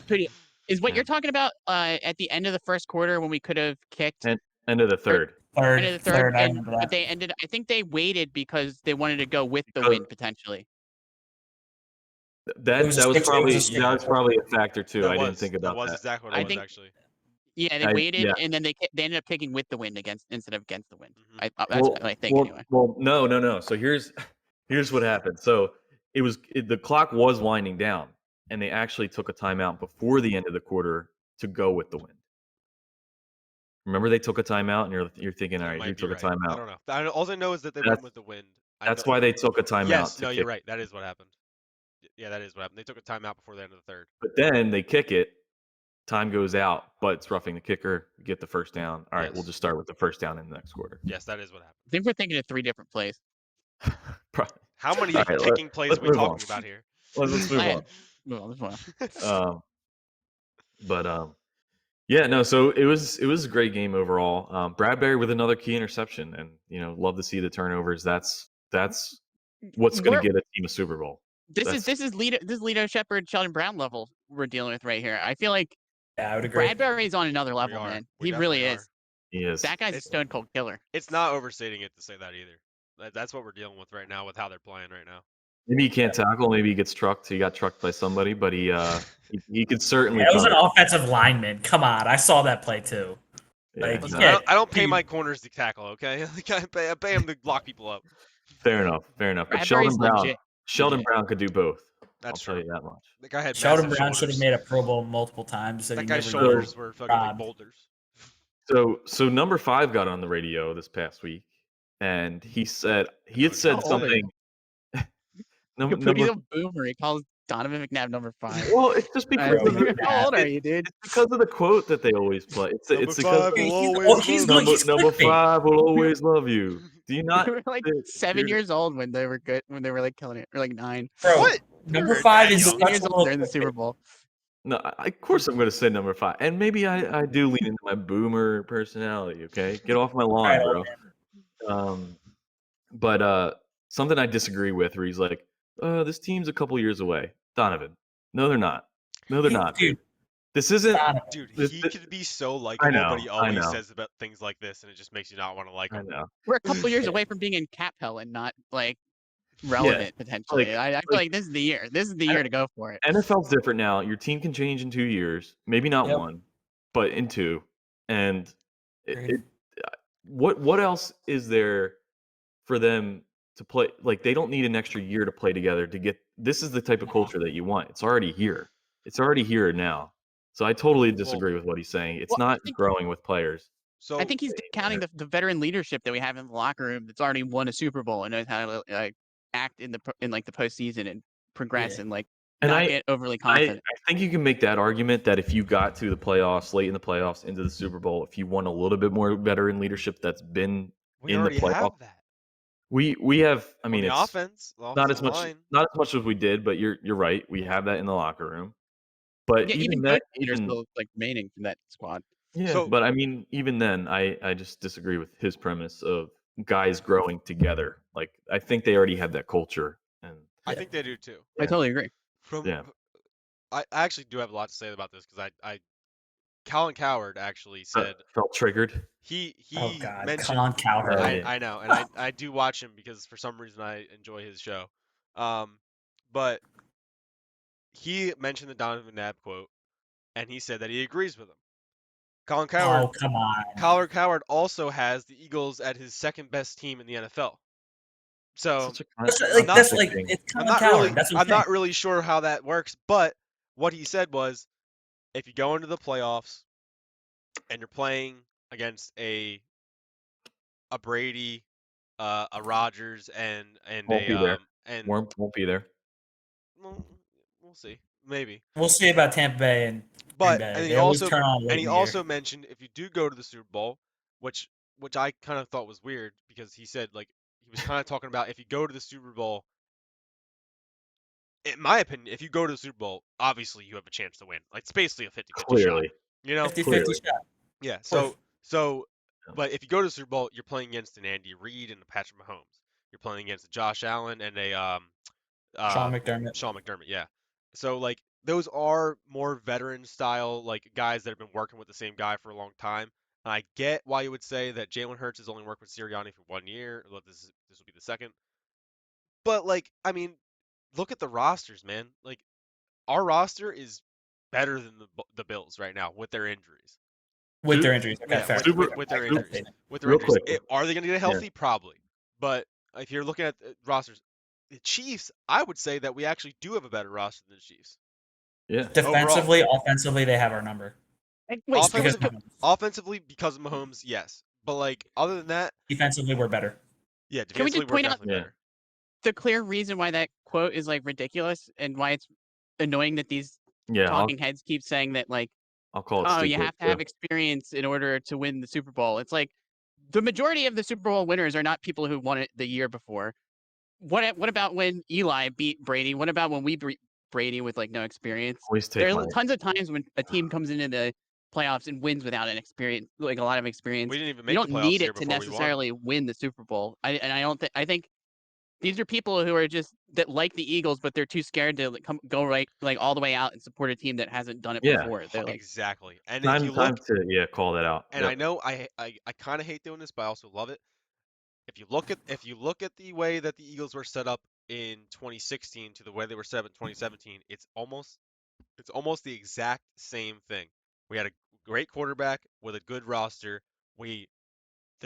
Is what Yeah. you're talking about at the end of the first quarter when we could have kicked End of the third. end of the third, I remember but that. they ended. I think they waited because they wanted to go with the Because- win potentially. That was a was stick- it probably was a stick- a factor too. I didn't think That about was that. exactly what I it was think- actually. Yeah, they waited, yeah. and then they ended up kicking with the win instead of against the win. Mhm. That's what I think anyway. Well, no. So here's what happened. So the clock was winding down, and they actually took a timeout before the end of the quarter to go with the win. Remember, they took a timeout, and you're thinking, all You right, might you be took a right. I timeout. don't know. All I know is that they That's- went with the wind. That's why they took a timeout. Yes, to no, kick. you're right. That is what happened. Yeah, that is what happened. They took a timeout before the end of the third. But then they kick it. Time goes out, but it's roughing the kicker. You get the first down. All right, we'll Yes. just start with the first down in the next quarter. Yes, that is what happened. I think we're thinking of 3 different plays. How many All right, kicking plays let's are we move talking on. about here? Let's move on. Move on. Yeah, no. So it was a great game overall. Bradbury with another key interception, and love to see the turnovers. That's what's going to get a team a Super Bowl. This is Lito Shepard, Sheldon Brown level we're dealing with right here. I feel like Yeah, I would agree. Bradbury's on another level, are. man. We He really definitely is. He is. That guy's a stone cold killer. It's not overstating it to say that either. That's what we're dealing with right now with how they're playing right now. Maybe he can't tackle. Maybe he gets trucked. He got trucked by somebody, but he could certainly. It was an cover. offensive lineman. Come on, I saw that play too. Yeah, like, no, Listen, Yeah. I don't pay my corners to tackle, okay? I pay them to lock people up. fair enough. But Bradbury's legit. Sheldon Brown could do both. That's I'll true. tell you that much. The guy had Sheldon massive Brown should have shoulders. made a Pro Bowl multiple times. That he guy's never did. shoulders were fucking like God. boulders. So number 5 got on the radio this past week, and he had said How old are something. He's a boomer. He calls Donovan McNabb number 5. Well, it's just because of the, How old are you, dude? because of the quote that they always play. It's Number because 5 will He's- always he's love good. you. number clickbait. 5 will always love you. Do you not? They were like 7 years old when they were good. When they were like killing it, or like 9. Bro, What? number You're 5 that is young. such Years a old little during the Super Bowl. No, of course I'm going to say number 5, and maybe I do lean into my boomer personality. Okay, get off my lawn, Right, bro. But something I disagree with, where he's like, this team's a couple years away. Donovan, no, they're not. No, they're not, dude. This isn't. Dude, This- he this- could be so likable, but he I always know. says about things like this, and it just makes you not want to like I him. know. We're a couple years away from being in cap hell and not like relevant potentially. I feel like this is the year. This is the year to go for it. NFL's different now. Your team can change in 2 years, maybe not Yep. 1, but in 2. And Agreed. what else is there for them to play? Like, they don't need an extra year to play together to get. This is the type of culture that you want. It's already here. It's already here now. So I totally disagree with what he's saying. It's Well, I not think- growing with players. So I think he's counting the veteran leadership that we have in the locker room that's already won a Super Bowl and knows how to act in the postseason and progress Yeah. and like And not I- get overly I confident. think you can make that argument that if you got to the playoffs, late in the playoffs, into the Super Bowl, if you want a little bit more veteran leadership that's been we in the already have playoff- that. we have. I mean, the it's offense, the not as offensive much line. not as much as we did, but you're right. We have that in the locker room. But Yeah, even good that, leaders still like remaining from that squad. yeah. So- But I mean, even then, I just disagree with his premise of guys growing together. Like, I think they already have that culture, and I think they do too. I totally agree. I actually do have a lot to say about this because Colin Cowherd actually said felt triggered. He Oh God, mentioned Colin Cowherd. I know, and I do watch him because for some reason I enjoy his show. But he mentioned the Donovan McNabb quote, and he said that he agrees with him. Colin Cowherd. Oh, come on. Colin Cowherd also has the Eagles at his second best team in the NFL. So I'm not really sure how that works, but what he said was, if you go into the playoffs and you're playing against a Brady, a Rodgers, and won't be there. and won't be there. Well, we'll see. Maybe. We'll see about Tampa Bay and Green Bay. And he also mentioned if you do go to the Super Bowl, which I kind of thought was weird because he said like he was kind of talking about if you go to the Super Bowl. In my opinion, if you go to the Super Bowl, obviously you have a chance to win. Like it's basically a 50-50 shot. You know, 50-50 shot. Yeah. But if you go to the Super Bowl, you're playing against an Andy Reid and a Patrick Mahomes. You're playing against a Josh Allen and a Sean McDermott. Sean McDermott, yeah. So like those are more veteran style like guys that have been working with the same guy for a long time. And I get why you would say that Jalen Hurts has only worked with Sirianni for 1 year. Well, this will be the second. But like, I mean, look at the rosters, man. Like our roster is better than the Bills right now with their injuries. With their injuries, okay, fair. With their injuries. Are they going to get healthy? Yeah. Probably. But if you're looking at the rosters, the Chiefs, I would say that we actually do have a better roster than the Chiefs. Yeah. Defensively, offensively, they have our number. Offensively, because of Mahomes, yes. But like other than that, defensively, we're better. Yeah, defensively, we're definitely better. The clear reason why that quote is like ridiculous and why it's annoying that these talking heads keep saying that like, I'll call it you have to have experience in order to win the Super Bowl. It's like the majority of the Super Bowl winners are not people who won it the year before. What about when Eli beat Brady? What about when we beat Brady with like no experience? There are tons of times when a team comes into the playoffs and wins without an experience, like a lot of experience. We didn't even make you don't the playoffs need it to necessarily win the Super Bowl. I think these are people who are just that like the Eagles, but they're too scared to go right like all the way out and support a team that hasn't done it before. They're like, exactly. And time, if you look, to call that out. And I know I kind of hate doing this, but I also love it. If you look at the way that the Eagles were set up in 2016 to the way they were set up in 2017, it's almost the exact same thing. We had a great quarterback with a good roster. The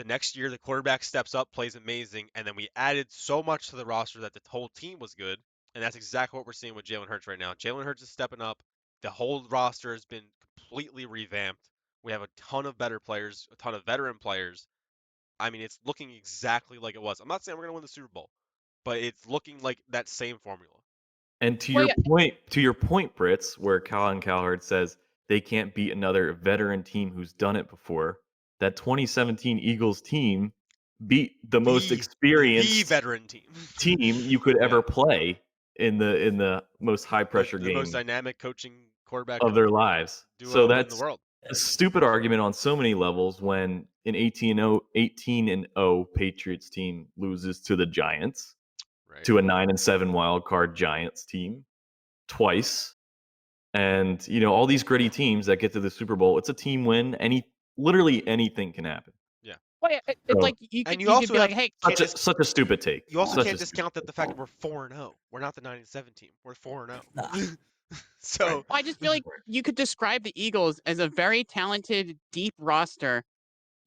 next year the quarterback steps up, plays amazing, and then we added so much to the roster that the whole team was good. And that's exactly what we're seeing with Jalen Hurts right now. Jalen Hurts is stepping up. The whole roster has been completely revamped. We have a ton of better players, a ton of veteran players. I mean, it's looking exactly like it was. I'm not saying we're going to win the Super Bowl, but it's looking like that same formula. And to your point, Brits, where Colin Cowherd says they can't beat another veteran team who's done it before. That 2017 Eagles team beat the most experienced veteran team you could ever play in the most high pressure game, the most dynamic coaching quarterback of their lives. So that's in the world. A stupid argument on so many levels when an 18-0 Patriots team loses to the Giants, to a 9-7 wild card Giants team twice, and all these gritty teams that get to the Super Bowl. It's a team win. Literally anything can happen. Yeah. Well, it's like you could be like, hey, such a stupid take. You also can't discount that the fact that we're 4-0. We're not the 9-7 team. We're 4-0. So I just feel like you could describe the Eagles as a very talented, deep roster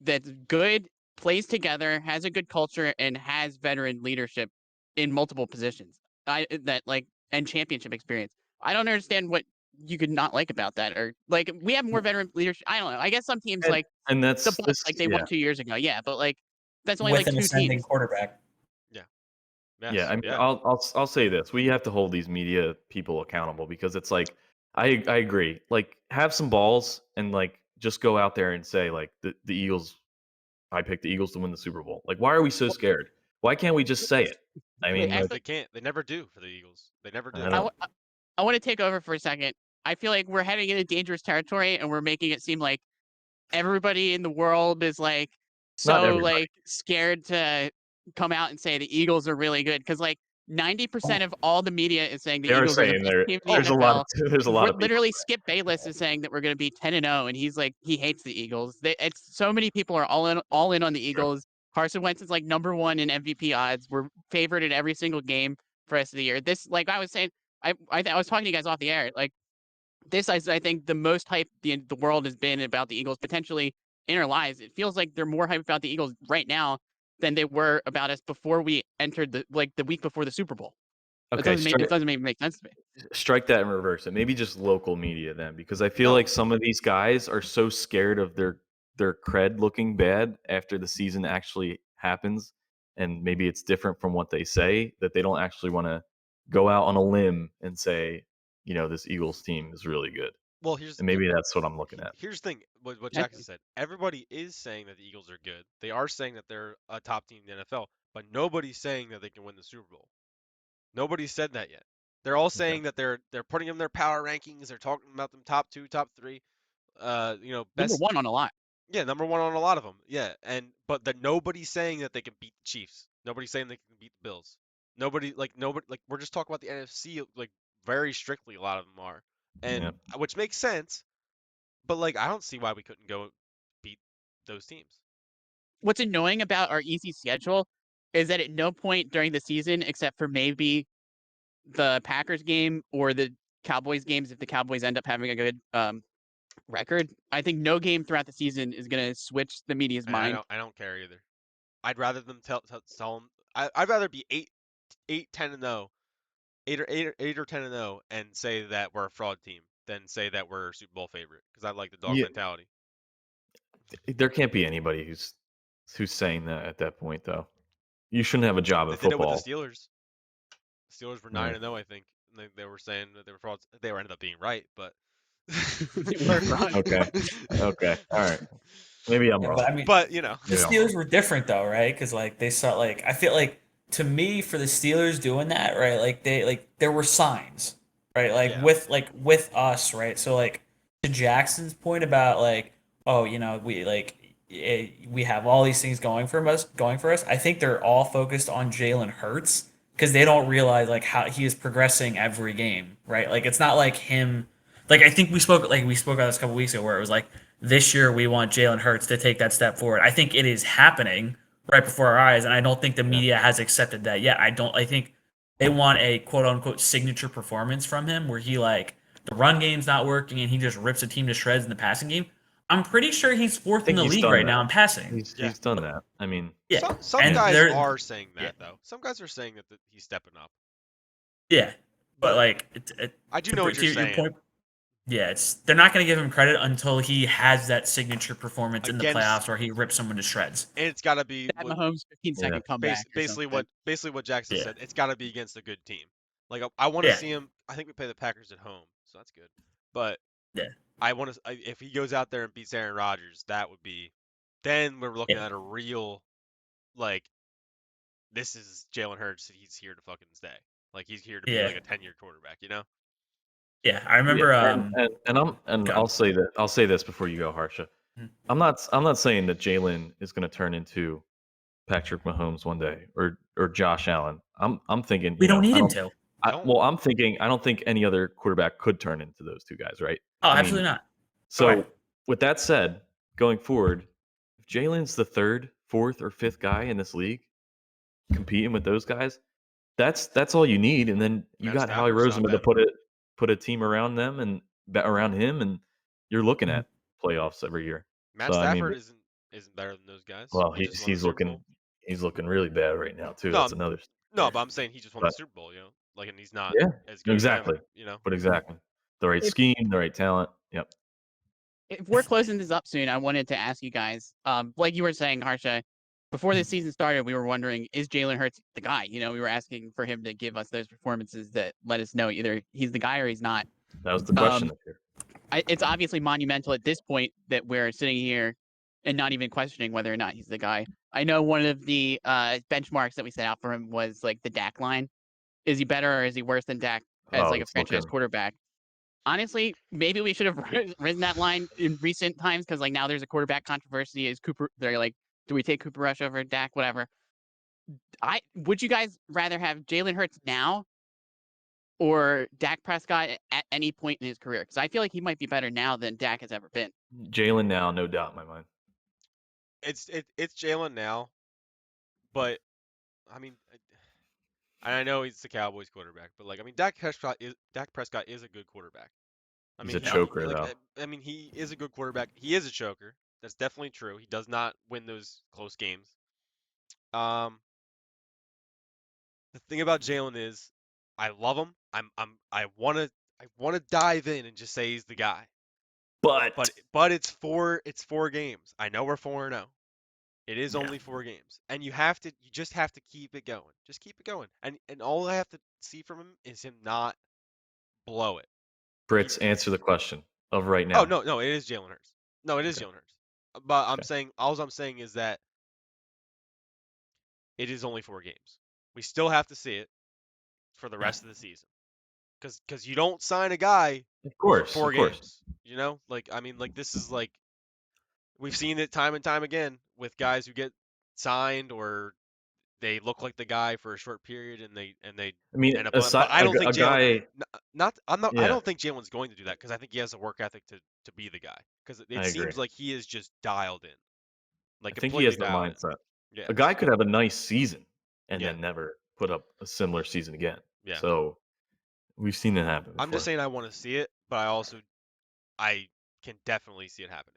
that's good, plays together, has a good culture, and has veteran leadership in multiple positions. And championship experience. I don't understand what you could not like about that, or like we have more veteran leadership. I don't know. I guess some teams and that's the Bucs, like they won 2 years ago. Yeah, but like that's only with like an 2 teams. Quarterback. Yeah. Yes. Yeah. I mean, I'll say this: we have to hold these media people accountable because it's like I agree. Like have some balls and like just go out there and say like the Eagles. I picked the Eagles to win the Super Bowl. Like why are we so scared? Why can't we just say it? I mean, they can't. They never do for the Eagles. They never do. I want to take over for a second. I feel like we're heading into dangerous territory, and we're making it seem like everybody in the world is like so like scared to come out and say the Eagles are really good. Because like 90% of all the media is saying the They are Eagles are the saying best team in the there's a NFL. lot of people. Literally, Skip Bayless is saying that we're going to be 10-0, and he's like, he hates the Eagles. It's so many people are all in on the Eagles. Carson Wentz is like number 1 in MVP odds. We're favored in every single game for the rest of the year. This, like I was saying, I was talking to you guys off the air. Like this, I think the most hype the world has been about the Eagles potentially in our lives. It feels like they're more hype about the Eagles right now than they were about us before we entered the week before the Super Bowl. Okay, it doesn't even make sense to me. Strike that and reverse it. Maybe just local media then, because I feel like some of these guys are so scared of their cred looking bad after the season actually happens, and maybe it's different from what they say, that they don't actually want to go out on a limb and say, this Eagles team is really good. Well, and maybe that's what I'm looking at. Here's the thing, what Jackson said. Everybody is saying that the Eagles are good. They are saying that they're a top team in the NFL, but nobody's saying that they can win the Super Bowl. Nobody's said that yet. They're all saying that they're putting them in their power rankings. They're talking about them top 2, top 3. Best number 1 on a lot. Yeah, number 1 on a lot of them. Yeah, but nobody's saying that they can beat the Chiefs. Nobody's saying they can beat the Bills. Nobody we're just talking about the NFC like very strictly. A lot of them are, and which makes sense. But I don't see why we couldn't go beat those teams. What's annoying about our easy schedule is that at no point during the season, except for maybe the Packers game or the Cowboys games, if the Cowboys end up having a good record, I think no game throughout the season is going to switch the media's mind. I don't care either. I'd rather them tell them. I'd rather be 8-10-0, 8 or 10-0, and say that we're a fraud team than say that we're a Super Bowl favorite, because I like the dog mentality. There can't be anybody who's saying that at that point, though. You shouldn't have a job at football. They did it with the Steelers. The Steelers were 9-0, I think. And they were saying that they were frauds. They ended up being right, but they were frauds. Okay, all right. Maybe I'm wrong. But, I mean, the Steelers were different though, right? Because they saw I feel like, to me, for the Steelers doing that, right? There were signs, right? With us, right? So to Jackson's point about we have all these things going for us. I think they're all focused on Jalen Hurts because they don't realize how he is progressing every game, right? It's not like him. I think we spoke about this a couple weeks ago where it was this year we want Jalen Hurts to take that step forward. I think it is happening right before our eyes, and I don't think the media has accepted that yet. I think they want a quote unquote signature performance from him where he the run game's not working and he just rips a team to shreds in the passing game. I'm pretty sure he's 4th in the league right now in passing. He's done that. I mean, some guys are saying that though. Some guys are saying that he's stepping up. Yeah, but I do know what you're saying. Point, they're not going to give him credit until he has that signature performance in the playoffs where he rips someone to shreds. And it's got to be that Mahomes 15-second comeback. Basically what Jackson said. It's got to be against a good team. I want to see him. I think we play the Packers at home, so that's good. But I want to. If he goes out there and beats Aaron Rodgers, that would be. Then we're looking at a real, this is Jalen Hurts. He's here to fucking stay. He's here to be a 10-year quarterback. Yeah, I remember. I'll say that. I'll say this before you go, Harsha. I'm not saying that Jalen is going to turn into Patrick Mahomes one day or Josh Allen. I'm thinking we don't need him to. I'm thinking I don't think any other quarterback could turn into those two guys, right? Oh, absolutely not. So with that said, going forward, if Jalen's the 3rd, 4th, or 5th guy in this league, competing with those guys, that's all you need, and then you got Howie Roseman to put a team around them and around him, and you're looking at playoffs every year. Matt Stafford isn't better than those guys. Well, he's looking really bad right now too. That's another. No, but I'm saying he just won the Super Bowl, and he's not as good exactly. as them, But exactly the right scheme, the right talent. Yep. If we're closing this up soon, I wanted to ask you guys, like you were saying, Harsha, before the season started, we were wondering, is Jalen Hurts the guy? We were asking for him to give us those performances that let us know either he's the guy or he's not. That was the question this year. It's obviously monumental at this point that we're sitting here and not even questioning whether or not he's the guy. I know one of the benchmarks that we set out for him was the Dak line. Is he better or is he worse than Dak as a franchise quarterback? Honestly, maybe we should have risen that line in recent times because now there's a quarterback controversy. Is Cooper? They're do we take Cooper Rush over Dak? Whatever. Would you guys rather have Jalen Hurts now or Dak Prescott at any point in his career? Because I feel like he might be better now than Dak has ever been. Jalen now, no doubt in my mind. It's Jalen now, but I mean, I know he's the Cowboys quarterback, but like I mean, Dak Prescott is a good quarterback. I He's mean, a choker, like though. I mean, he is a good quarterback. He is a choker. That's definitely true. He does not win those close games. The thing about Jalen is, I love him. I wanna dive in and just say he's the guy. But It's 4 games. I know we're 4-0. It is Yeah. only 4 games, and you just have to keep it going. Just keep it going, and all I have to see from him is him not blow it. Fritz, answer the question of right Oh now. no, it is Jalen Hurts. No, it is Okay. Jalen Hurts. But Okay. all I'm saying is that it is only 4 games. We still have to see it for the rest of the season, because you don't sign a guy Of for course, 4 of course. games. You know, like I mean, like this is like we've seen it time and time again with guys who get signed or they look like the guy for a short period and they I mean, end up. aside But I don't think a Jalen. guy. Not I'm not. I Yeah, don't think Jalen's going to do that because I think he has a work ethic to be the guy. Because it I agree. seems like he is just dialed in, like I think he has completely that dialed in. mindset. Yeah, A guy could have a nice season and yeah, then never put up a similar season again. yeah. So we've seen that happen I'm just before. saying I want to see it, but I can definitely see it happening.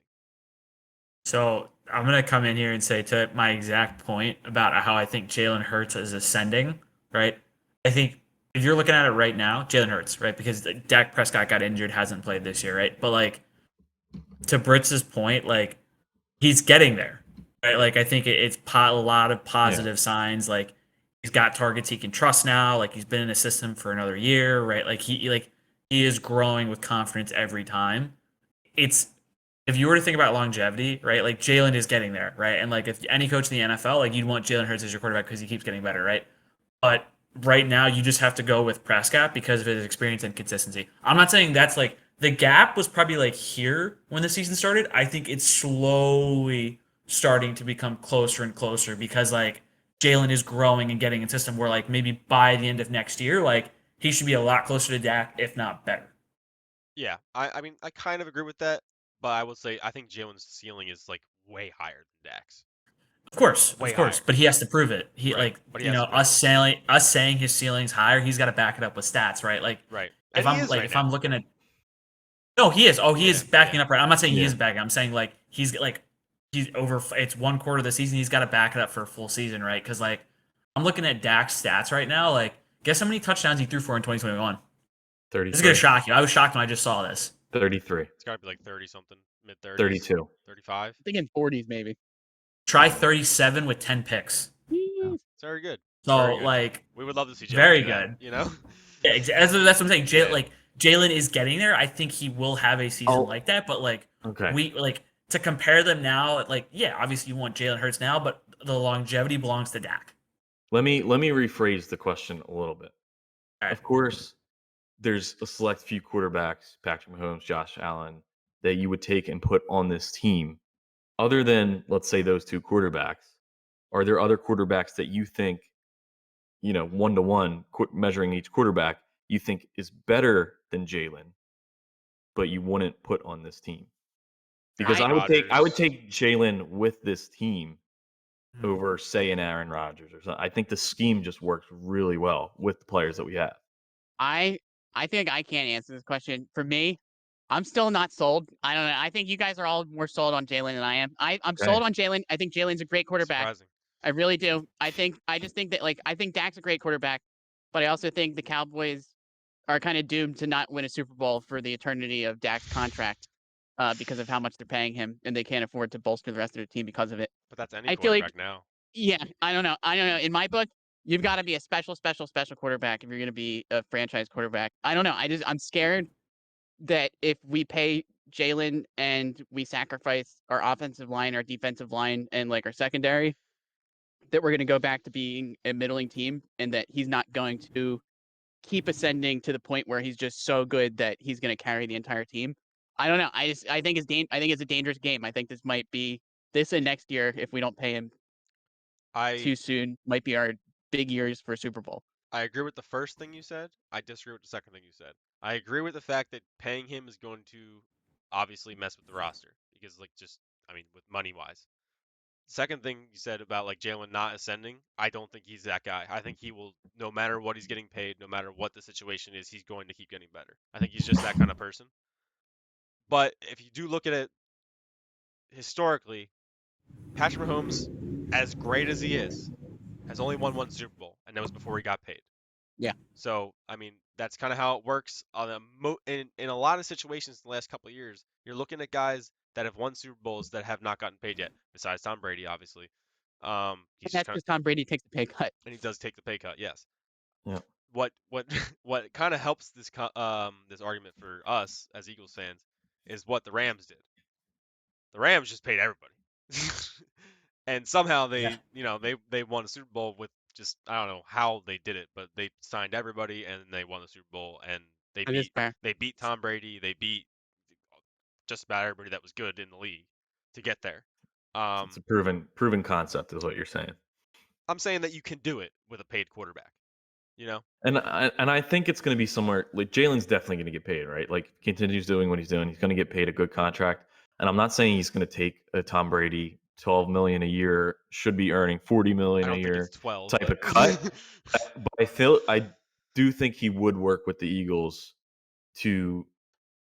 So I'm gonna come in here and say to my exact point about how I think Jalen Hurts is ascending, right? I think if you're looking at it right now, Jalen Hurts, right? Because Dak Prescott got injured, hasn't played this year, right? But like to Britz's point, like he's getting there, right? Like I think it's a lot of Yeah. positive signs. Like he's got targets he can trust now. Like he's been in the system for another year, right? He is growing with confidence every time. It's if you were to think about longevity, right? Like Jalen is getting there, right? And like if any coach in the NFL, like you'd want Jalen Hurts as your quarterback because he keeps getting better, right? But right now, you just have to go with Prescott because of his experience and consistency. I'm not saying that's like the gap was probably like here when the season started. I think it's slowly starting to become closer and closer because like Jalen is growing and getting a system where like maybe by the end of next year, like he should be a lot closer to Dak, if not better. Yeah, I mean I kind of agree with that, but I will say I think Jalen's ceiling is like way higher than Dak's. Of Way course, higher. but he has to prove it. He Right, like but he has to prove it. us saying his ceiling's higher, he's got to back it up with stats, right? Like Right, and he is right if I'm now. looking at no, he is. Oh, he Yeah, is backing yeah, up right. I'm not saying he Yeah. is backing. I'm saying he's over. It's one quarter of the season. He's got to back it up for a full season, right? Because like I'm looking at Dak's stats right now. Like, guess how many touchdowns he threw for in 2021? This is gonna 33, shock you. I was shocked when I just saw this. 33, it's got to be like 30 something, mid 30s, 32. 35. I think in 40s maybe. Try 37 with 10 picks. Yeah, it's very good. It's So very good. like We would love to see Jalen very do that, good. you know? Yeah, that's what I'm saying. Yeah. Jalen is getting there. I think he will have a season like that. But like Okay. we like to compare them now. Like yeah, obviously you want Jalen Hurts now, but the longevity belongs to Dak. Let me rephrase the question a little bit. All right. Of course, there's a select few quarterbacks, Patrick Mahomes, Josh Allen, that you would take and put on this team. Other than, let's say, those two quarterbacks, are there other quarterbacks that you think, one to one, measuring each quarterback, you think is better than Jalen, but you wouldn't put on this team? Because I I would Rodgers. take Jalen with this team Hmm. over, say, an Aaron Rodgers or something. I think the scheme just works really well with the players that we have. I I think I can't answer this question. For me, I'm still not sold. I don't know. I think you guys are all more sold on Jalen than I am. I'm Okay. sold on Jalen. I think Jalen's a great quarterback. Surprising. I really do. I just think that I think Dak's a great quarterback, but I also think the Cowboys are kind of doomed to not win a Super Bowl for the eternity of Dak's contract, because of how much they're paying him, and they can't afford to bolster the rest of their team because of it. But that's any I feel like, quarterback now. yeah, I don't know. I don't know. In my book, you've got to be a special quarterback if you're going to be a franchise quarterback. I don't know. I'm scared that if we pay Jalen and we sacrifice our offensive line, our defensive line, and like our secondary, that we're going to go back to being a middling team, and that he's not going to keep ascending to the point where he's just so good that he's going to carry the entire team. I don't know. I think it's a dangerous game. I think this might be this and next year if we don't pay him too soon. Might be our big years for Super Bowl. I agree with the first thing you said. I disagree with the second thing you said. I agree with the fact that paying him is going to obviously mess with the roster because, like, with money wise. Second thing you said about like Jalen not ascending, I don't think he's that guy. I think he will, no matter what he's getting paid, no matter what the situation is, he's going to keep getting better. I think he's just that kind of person. But if you do look at it historically, Patrick Mahomes, as great as he is, has only won one Super Bowl, and that was before he got paid. Yeah. So, that's kind of how it works. In a lot of situations in the last couple of years, you're looking at guys that have won Super Bowls that have not gotten paid yet, besides Tom Brady, obviously. And that's because Tom Brady takes the pay cut. And he does take the pay cut, yes. Yeah. What kind of helps this argument for us as Eagles fans is what the Rams did. The Rams just paid everybody. And somehow they won a Super Bowl with just, I don't know how they did it, but they signed everybody and they won the Super Bowl, and they beat Tom Brady, they beat just about everybody that was good in the league to get there. It's a proven concept is what you're saying. I'm saying that you can do it with a paid quarterback, And I think it's going to be somewhere like Jalen's definitely going to get paid, right? Like continues doing what he's doing, he's going to get paid a good contract. And I'm not saying he's going to take a Tom Brady $12 million a year, should be earning $40 million a year type of cut. But I do think he would work with the Eagles to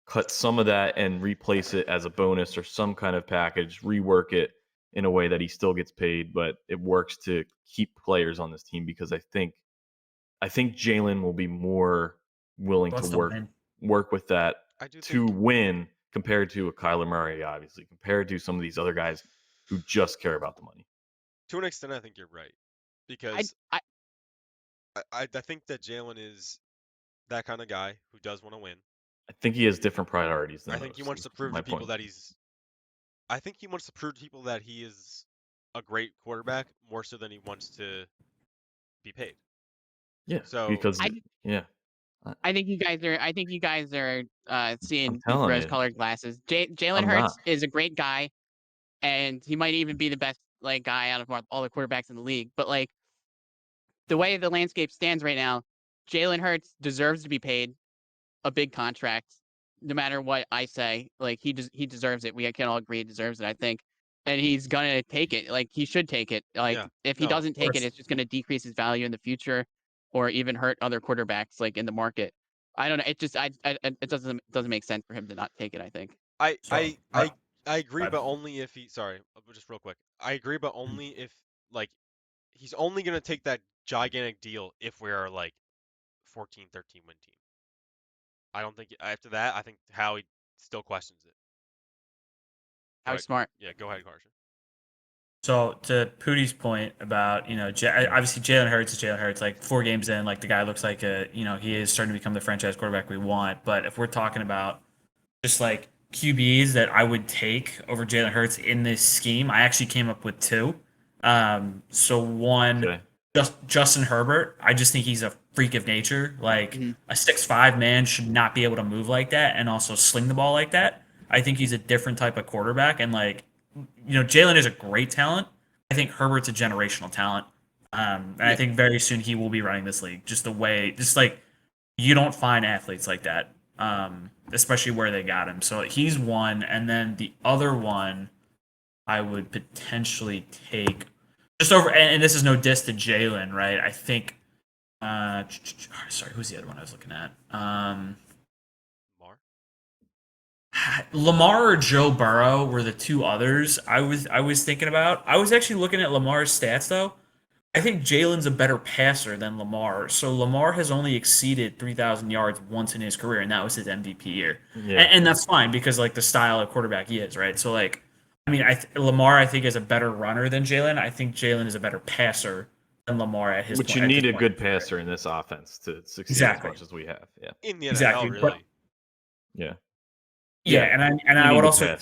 cut some of that and replace it as a bonus or some kind of package, rework it in a way that he still gets paid, but it works to keep players on this team, because I think Jalen will be more willing to work with that to win compared to a Kyler Murray, obviously, compared to some of these other guys who just care about the money. To an extent, I think you're right, because I think that Jalen is that kind of guy who does want to win. I think he has different priorities than I think he wants to prove to people that I think he wants to prove to people that he is a great quarterback more so than he wants to be paid. Yeah. So because I think you guys are seeing rose-colored glasses. Jalen Hurts is a great guy, and he might even be the best guy out of all the quarterbacks in the league. But the way the landscape stands right now, Jalen Hurts deserves to be paid a big contract, no matter what I say. He deserves it. We can all agree he deserves it, I think. And he's gonna take it. He should take it. If he doesn't take it, it's just gonna decrease his value in the future, or even hurt other quarterbacks in the market. I don't know. It just it doesn't make sense for him to not take it, I think. I agree, but only if he. Sorry, just real quick. I agree, but only if he's only gonna take that gigantic deal if we're 14, 13 win team. I don't think after that. I think Howie still questions it. Howie's smart. Yeah, go ahead, Carson. So to Pootie's point about obviously Jalen Hurts is Jalen Hurts. 4 games in, the guy looks like he is starting to become the franchise quarterback we want. But if we're talking about just QBs that I would take over Jalen Hurts in this scheme, I actually came up with 2. So one. Okay. Justin Herbert, I just think he's a freak of nature. A 6'5" man should not be able to move like that and also sling the ball like that. I think he's a different type of quarterback. And Jalen is a great talent. I think Herbert's a generational talent. And I think very soon he will be running this league. You don't find athletes like that, especially where they got him. So he's one. And then the other one I would potentially take just over, and this is no diss to Jalen, right? I think, sorry, who's the other one I was looking at? Lamar or Joe Burrow were the 2 others I was thinking about. I was actually looking at Lamar's stats though. I think Jalen's a better passer than Lamar. So Lamar has only exceeded 3,000 yards once in his career, and that was his MVP year. Yeah. And that's fine because the style of quarterback he is, right? So Lamar, I think, is a better runner than Jalen. I think Jalen is a better passer than Lamar at his. Which you need a good passer in this offense to succeed as much as we have. Yeah. In the NFL, really. Yeah, and I would also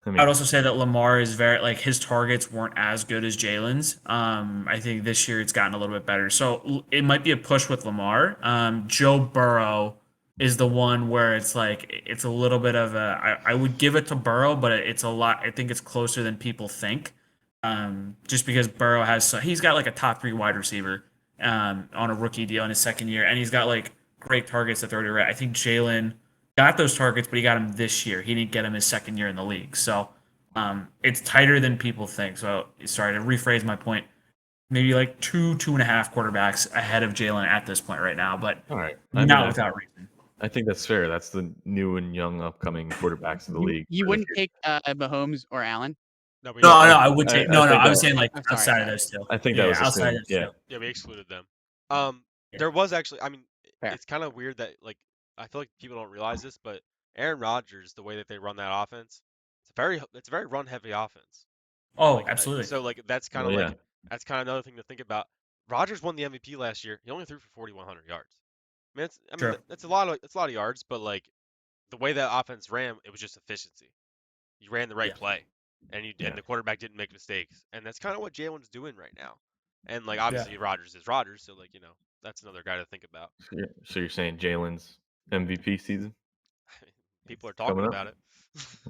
I'd also say that Lamar is very his targets weren't as good as Jalen's. I think this year it's gotten a little bit better. So it might be a push with Lamar. Joe Burrow is the one where it's it's a little bit of a I would give it to Burrow, but it's a lot. I think it's closer than people think. Just because Burrow he's got like a top 3 wide receiver on a rookie deal in his second year, and he's got like great targets to throw to. Right, I think Jalen got those targets, but he got them this year. He didn't get them his second year in the league, so it's tighter than people think. So sorry to rephrase my point. Maybe like 2.5 quarterbacks ahead of Jalen at this point right now, but All right. not without reason. I think that's fair. That's the new and young upcoming quarterbacks of the league. You wouldn't take Mahomes or Allen? No, No, I would take. No, I I was saying like I'm outside sorry. of those two. I think that was outside assumed. of those two. Yeah, we excluded them. Yeah. There was actually, I mean, Fair. it's kind of weird that like I feel like people don't realize this, but Aaron Rodgers, the way that they run that offense, it's a very run heavy offense. Oh, Like, absolutely. So like that's kind of Well, like that's kind of another thing to think about. Rodgers won the MVP last year. He only threw for 4,100 yards. That's a lot of yards, but like the way that offense ran, it was just efficiency. You ran the right play, and and the quarterback didn't make mistakes, and that's kind of what Jalen's doing right now. And like obviously Rodgers is Rodgers, so like that's another guy to think about. So you're saying Jalen's MVP season? People are talking about it.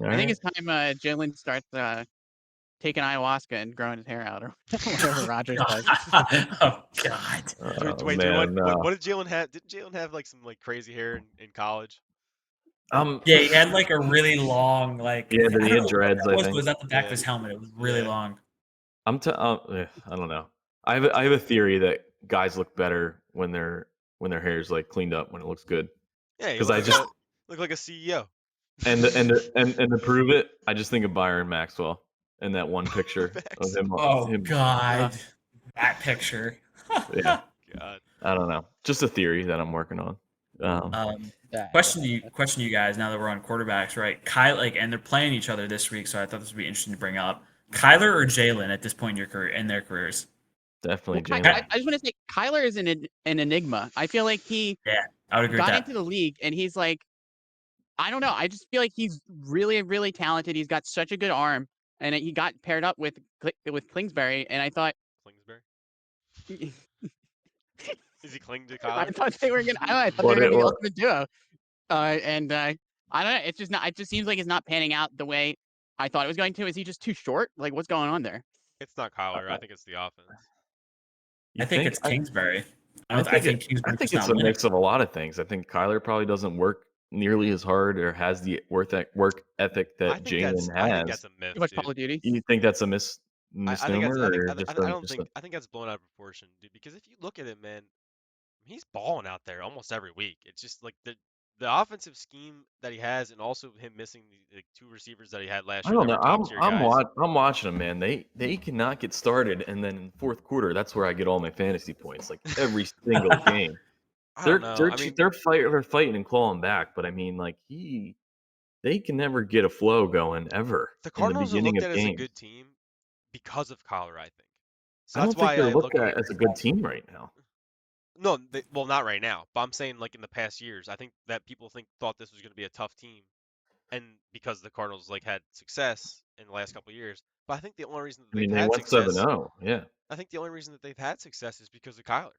I think it's time Jalen starts taking ayahuasca and growing his hair out, or whatever Rodgers does. Oh God. Wait, man, what did Jalen have? Didn't Jalen have like some like crazy hair in college? Yeah, he had like a really long like. Yeah, he had dreads. I think it was at the back of his helmet. It was really long. I don't know. I have a theory that guys look better when their hair's like cleaned up, when it looks good. Yeah, because I just look like a CEO. And to prove it, I just think of Byron Maxwell in that one picture of him. Oh God, that picture. Yeah. God. I don't know. Just a theory that I'm working on. Question to you guys. Now that we're on quarterbacks, right? And they're playing each other this week, so I thought this would be interesting to bring up. Kyler or Jalen at this point in your career, in their careers? Definitely Jalen. I just want to say Kyler is an enigma. I feel like he I would agree got with that. into the league and he's like, I don't know. I just feel like he's really, really talented. He's got such a good arm, and he got paired up with Kingsbury, and I thought Kingsbury. Is he clinging to Kyler? I thought they were gonna. I thought they were gonna be the ultimate duo. I don't know. It's just not. It just seems like it's not panning out the way I thought it was going to. Is he just too short? Like, what's going on there? It's not Kyler. I think it's the offense. I think it's Kingsbury. I think it's a mix of a lot of things. I think Kyler probably doesn't work nearly as hard or has the work ethic that Jalen has. I think that's a myth. Too much Call of Duty. You think that's a misnomer? I think that's blown out of proportion, dude. Because if you look at it, man, he's balling out there almost every week. It's just like the offensive scheme that he has, and also him missing the 2 receivers that he had last year. I don't know. I'm watching them, man. They cannot get started, and then in the fourth quarter, that's where I get all my fantasy points. Like every single game, they're fighting and clawing back. But I mean, like they can never get a flow going ever. The Cardinals in the are beginning looked at of as a good team because of Kyler, I think. So I that's don't think why they're I looked at as a good team right now. No, well, not right now. But I'm saying, like in the past years, I think that people thought this was going to be a tough team, and because the Cardinals like had success in the last couple of years. But I think the only reason that they've had success, 7-0. Yeah. I think the only reason that they've had success is because of Kyler.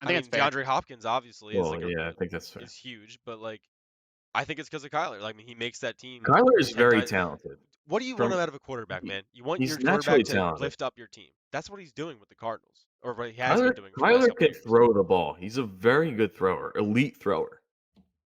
I think mean, DeAndre Hopkins obviously is I think that's fair. Is huge, but like I think it's because of Kyler. Like, I mean, he makes that team. Kyler is very talented. What do you want out of a quarterback, man? You want your naturally quarterback to talented. lift up your team. That's what he's doing with the Cardinals, or what he has been doing. Kyler can throw the ball. He's a very good thrower, elite thrower.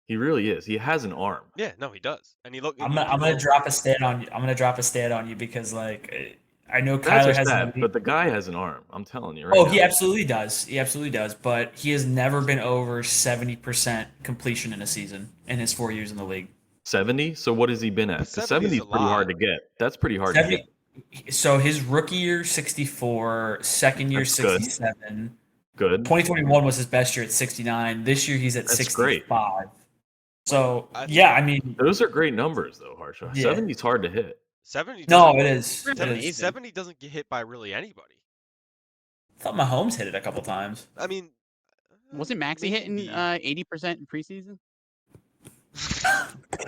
He really is. He has an arm. Yeah, no, he does. And he I'm gonna drop a stat on you. I'm gonna drop a stat on you because like I know Kyler has but the guy has an arm. I'm telling you. Right now. He absolutely does. He absolutely does. But he has never been over 70% completion in a season in his 4 years in the league. 70? So what has he been at? 70 is pretty hard to get. That's pretty hard to get. So his rookie year 64, second year 67. Good. 2021 was his best year at 69. This year he's at 65. Great. So yeah, I mean those are great numbers though, Harsha. Yeah. 70 is hard to hit. 70. No, it is. 70 doesn't get hit by really anybody. I thought Mahomes hit it a couple times. I mean, wasn't Maxey hitting 80% in preseason?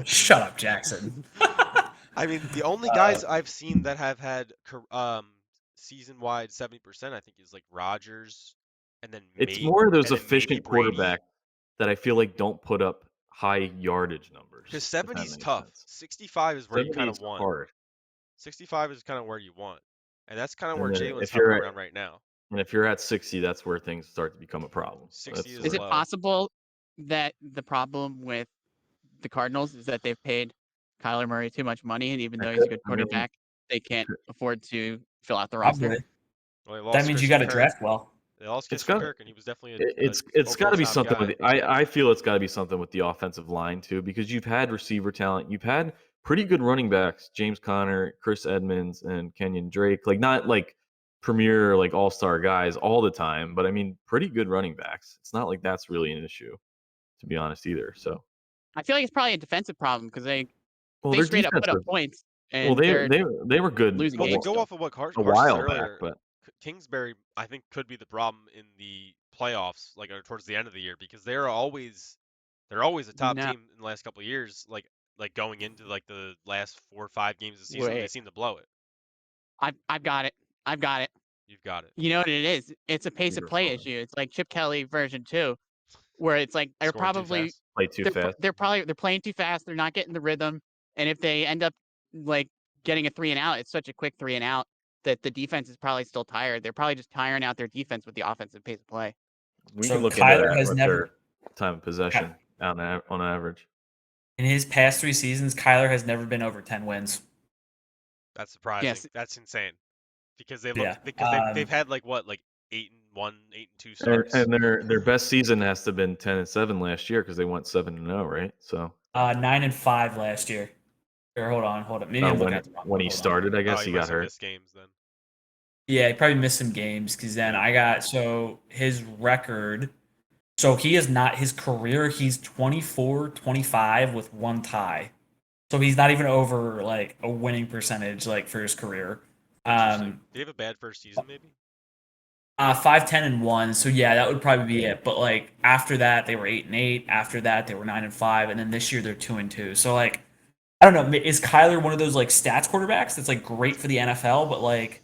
Shut up, Jackson. I mean, the only guys I've seen that have had season-wide 70%, I think, is like Rodgers, and then it's more of those efficient quarterbacks that I feel like don't put up high yardage numbers. Because 70 is tough. 65 is where you kind of want. Hard. 65 is kind of where you want. And that's kind of And where then Jalen's if you're hovering at around right now. and if you're at 60, that's where things start to become a problem. 60 is Is it low. possible that the problem with the Cardinals is that they've paid Kyler Murray too much money, and even though he's a good quarterback, they can't afford to fill out the roster? Probably. Well, That means you got to draft well. They lost It's Christian got- Kirk, and he was definitely It's got to be something guy. with I feel it's got to be something with the offensive line too, because you've had receiver talent, you've had pretty good running backs, James Conner, Chris Edmonds, and Kenyon Drake. Like not like premier like all-star guys all the time, but I mean pretty good running backs. It's not like that's really an issue, to be honest either. So I feel like it's probably a defensive problem because they their straight up put up defensive. points, Well, and they're they were good losing Well, to games go still. off of what Carson a said while earlier, back, but Kingsbury, I think, could be the problem in the playoffs, like or towards the end of the year, because they're always a top No. team in the last couple of years. Like going into like the last 4 or 5 games of the season, they Wait. seem to blow it. I've got it. I've got it. You've got it. You know what it is? It's a pace of play issue. It's like Chip Kelly version 2, where it's like they're Scoring too probably fast. play too fast. they're playing too fast. They're not getting the rhythm, and if they end up like getting a 3 and out, it's such a quick 3 and out that the defense is probably still tired. They're probably just tiring out their defense with the offensive pace of play. We So can look Kyler into that has with never- their time of possession on average. In his past 3 seasons, Kyler has never been over 10 wins. That's surprising. Yes. That's insane. Because they Yeah. they've had like 8-1, 8-2 And, starts. and their best season has to have been 10-7 last year because they went 7-0, right? So 9-5 last year. Or hold on. Maybe I'm looking at the wrong when one. he Hold on. started, I guess he he got must have hurt. missed games then. Yeah, he probably missed some games because then I got his record. So he is not his career. He's 24-25 with 1 tie. So he's not even over like a winning percentage like for his career. Did he have a bad first season maybe? 5-10-1. So yeah, that would probably be it. But like after that, they were 8-8. After that, they were 9-5, and then this year they're 2-2. So like, I don't know. Is Kyler one of those like stats quarterbacks that's like great for the NFL, but like,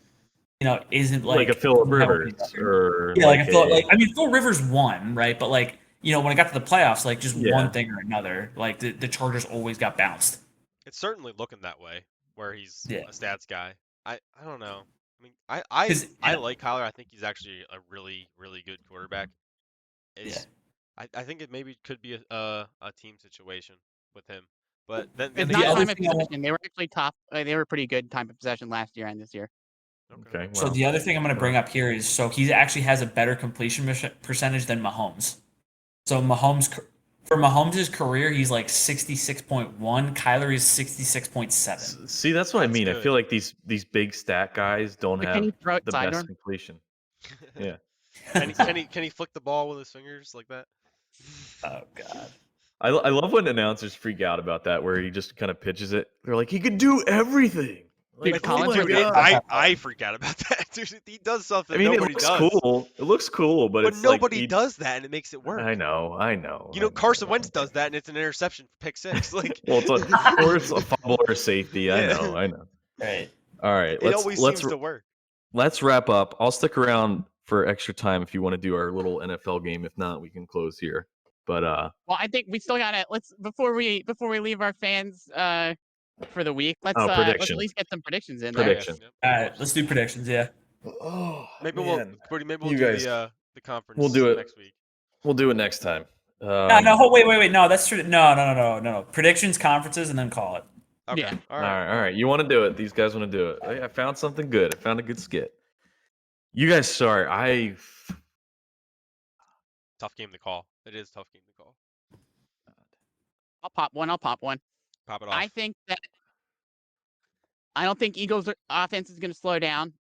isn't like a Philip Rivers or like I mean, Phil Rivers won, right? But like, when it got to the playoffs, like just one thing or another, like the Chargers always got bounced. It's certainly looking that way, where he's Yeah. a stats guy. I don't know. I mean, I like Kyler. I think he's actually a really, really good quarterback. I think it maybe could be a team situation with him. But then It's not time of possession. They were actually top. They were pretty good time of possession last year and this year. Okay. Well, So the other thing I'm going to bring up here is he actually has a better completion percentage than Mahomes. So for Mahomes' career, he's like 66.1. Kyler is 66.7. See, that's what I mean. good. I feel like these big stat guys don't have the best completion. Yeah. Can he flick the ball with his fingers like that? Oh God. I love when announcers freak out about that, where he just kind of pitches it. They're like, he could do everything. Like, I freak out about that. Dude, he does something. I mean, nobody it looks does. cool. It looks cool, but it's nobody like does that, and it makes it work. I know. Carson Wentz does that, and it's an interception for pick 6. Like, well, it's a fumble or safety. I know. Right. All right. It always seems to work. Let's wrap up. I'll stick around for extra time if you want to do our little NFL game. If not, we can close here. But well, I think we still gotta before we leave our fans for the week. Let's at least get some predictions in there. All right, let's do predictions. Yeah. Oh, maybe we'll do the conference. We'll do it next week. We'll do it next time. Wait. No, that's true. No. Predictions, conferences, and then call it. Okay. Yeah. All right. You want to do it? These guys want to do it. I found something good. I found a good skit. You guys, sorry. Tough game to call. It is a tough game to call. I'll pop one. Pop it off. I don't think Eagles' offense is going to slow down.